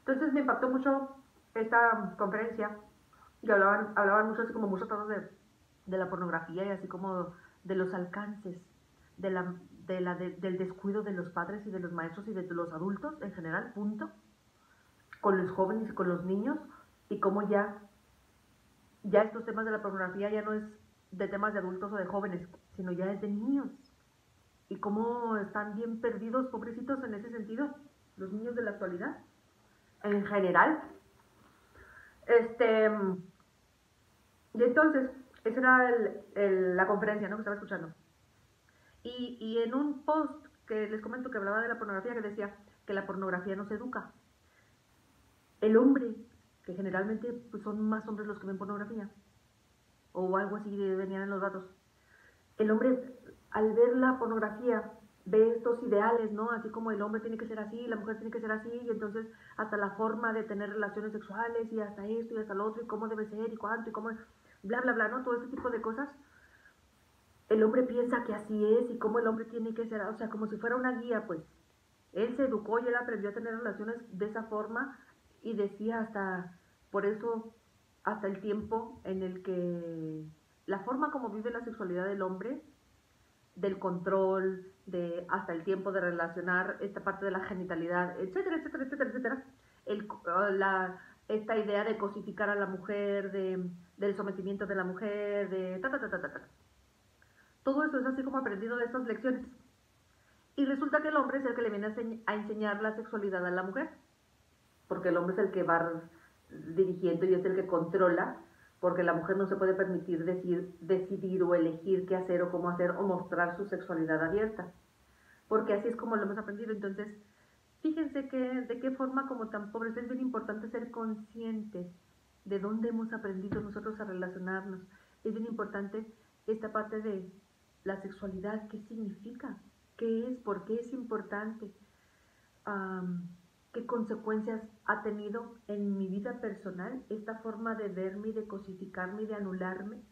Entonces me impactó mucho esta conferencia y hablaban mucho así como mucho todo de la pornografía y así como de los alcances, de la, del descuido de los padres y de los maestros y de los adultos en general, punto, con los jóvenes y con los niños y cómo ya estos temas de la pornografía ya no es de temas de adultos o de jóvenes, sino ya es de niños y cómo están bien perdidos, pobrecitos en ese sentido, los niños de la actualidad, en general. Este, y entonces, esa era la conferencia, ¿no? Que estaba escuchando. Y en un post que les comento que hablaba de la pornografía, que decía que la pornografía nos educa. El hombre, que generalmente pues, son más hombres los que ven pornografía, o algo así venían en los datos, el hombre al ver la pornografía ve estos ideales, ¿no? Así como el hombre tiene que ser así, la mujer tiene que ser así, y entonces hasta la forma de tener relaciones sexuales, y hasta esto, y hasta lo otro, y cómo debe ser, y cuánto, y cómo, bla, bla, bla, ¿no? Todo ese tipo de cosas. El hombre piensa que así es, y cómo el hombre tiene que ser, o sea, como si fuera una guía, pues. Él se educó y él aprendió a tener relaciones de esa forma, y decía hasta, por eso, hasta el tiempo en el que la forma como vive la sexualidad del hombre, del control, de hasta el tiempo de relacionar esta parte de la genitalidad, etcétera, etcétera, etcétera, etcétera. El, esta idea de cosificar a la mujer, del sometimiento de la mujer, de ta, ta, ta, ta, ta, ta. Todo eso es así como aprendido de estas lecciones. Y resulta que el hombre es el que le viene a enseñar la sexualidad a la mujer, porque el hombre es el que va dirigiendo y es el que controla, porque la mujer no se puede permitir decidir o elegir qué hacer o cómo hacer o mostrar su sexualidad abierta, porque así es como lo hemos aprendido. Entonces, fíjense que de qué forma como tan pobres es bien importante ser conscientes de dónde hemos aprendido nosotros a relacionarnos. Es bien importante esta parte de la sexualidad, qué significa, qué es, por qué es importante, um, qué consecuencias ha tenido en mi vida personal esta forma de verme y de cosificarme y de anularme,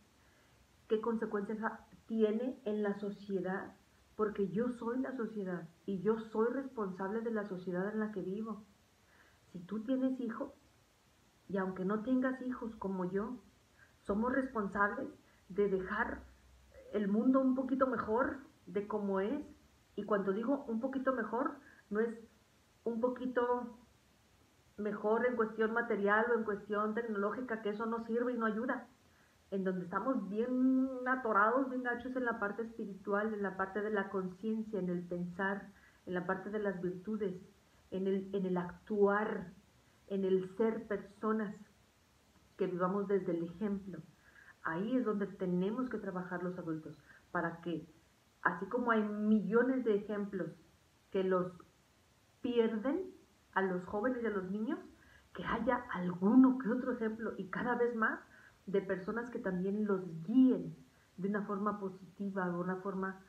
qué consecuencias tiene en la sociedad, porque yo soy la sociedad y yo soy responsable de la sociedad en la que vivo. Si tú tienes hijos, y aunque no tengas hijos como yo, somos responsables de dejar el mundo un poquito mejor de como es. Y cuando digo un poquito mejor, no es un poquito mejor en cuestión material o en cuestión tecnológica, que eso no sirve y no ayuda. En donde estamos bien atorados, bien gachos en la parte espiritual, en la parte de la conciencia, en el pensar, en la parte de las virtudes, en el actuar, en el ser personas que vivamos desde el ejemplo. Ahí es donde tenemos que trabajar los adultos, para que, así como hay millones de ejemplos que los pierden a los jóvenes y a los niños, que haya alguno que otro ejemplo y cada vez más de personas que también los guíen de una forma positiva, de una forma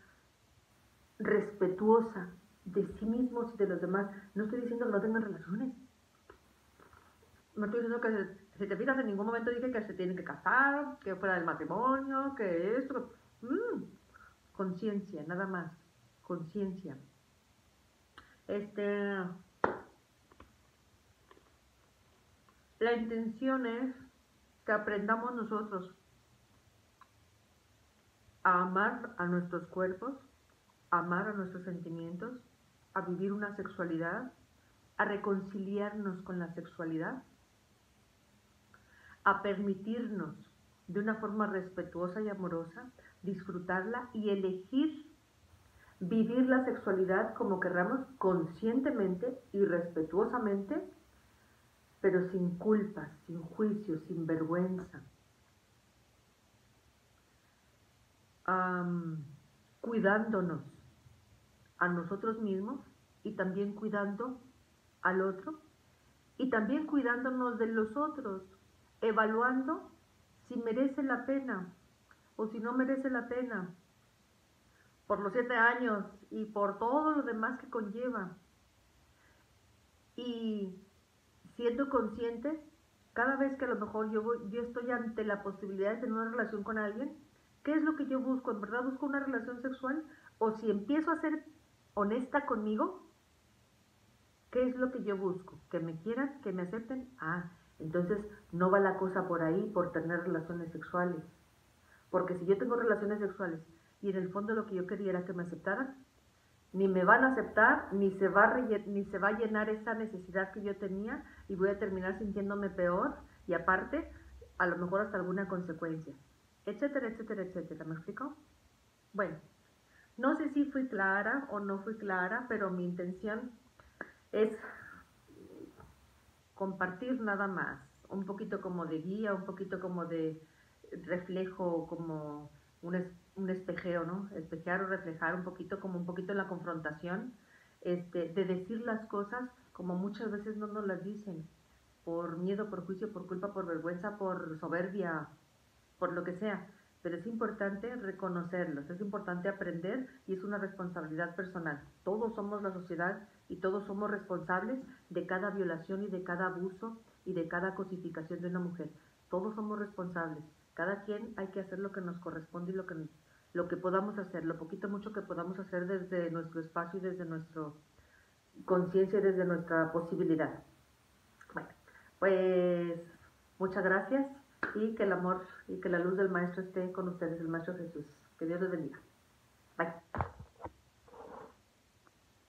respetuosa de sí mismos y de los demás. No estoy diciendo que no tengan relaciones, no estoy diciendo que, si te fijas, en ningún momento dije que se tienen que casar, que fuera del matrimonio, que esto. Conciencia, nada más. Conciencia. La intención es que aprendamos nosotros a amar a nuestros cuerpos, a amar a nuestros sentimientos, a vivir una sexualidad, a reconciliarnos con la sexualidad, a permitirnos de una forma respetuosa y amorosa disfrutarla y elegir vivir la sexualidad como querramos, conscientemente y respetuosamente, pero sin culpas, sin juicios, sin vergüenza. Cuidándonos a nosotros mismos y también cuidando al otro y también cuidándonos de los otros, evaluando si merece la pena o si no merece la pena, por los 7 años y por todo lo demás que conlleva. Y siendo consciente, cada vez que a lo mejor yo estoy ante la posibilidad de tener una relación con alguien, ¿qué es lo que yo busco? ¿En verdad busco una relación sexual? O si empiezo a ser honesta conmigo, ¿qué es lo que yo busco? ¿Que me quieran? ¿Que me acepten? Entonces no va la cosa por ahí, por tener relaciones sexuales. Porque si yo tengo relaciones sexuales y en el fondo lo que yo quería era que me aceptaran, ni me van a aceptar, ni se va a llenar esa necesidad que yo tenía y voy a terminar sintiéndome peor y aparte, a lo mejor hasta alguna consecuencia, etcétera, etcétera, etcétera. ¿Me explico? Bueno, no sé si fui clara o no fui clara, pero mi intención es compartir nada más, un poquito como de guía, un poquito como de reflejo, como un espejeo, ¿no? Espejear o reflejar un poquito, como un poquito en la confrontación, de decir las cosas como muchas veces no nos las dicen, por miedo, por juicio, por culpa, por vergüenza, por soberbia, por lo que sea. Pero es importante reconocerlos, es importante aprender y es una responsabilidad personal. Todos somos la sociedad y todos somos responsables de cada violación y de cada abuso y de cada cosificación de una mujer. Todos somos responsables. Cada quien hay que hacer lo que nos corresponde y lo que podamos hacer, lo poquito mucho que podamos hacer desde nuestro espacio y desde nuestra conciencia y desde nuestra posibilidad. Bueno, pues muchas gracias y que el amor y que la luz del Maestro esté con ustedes, el Maestro Jesús. Que Dios les bendiga. Bye.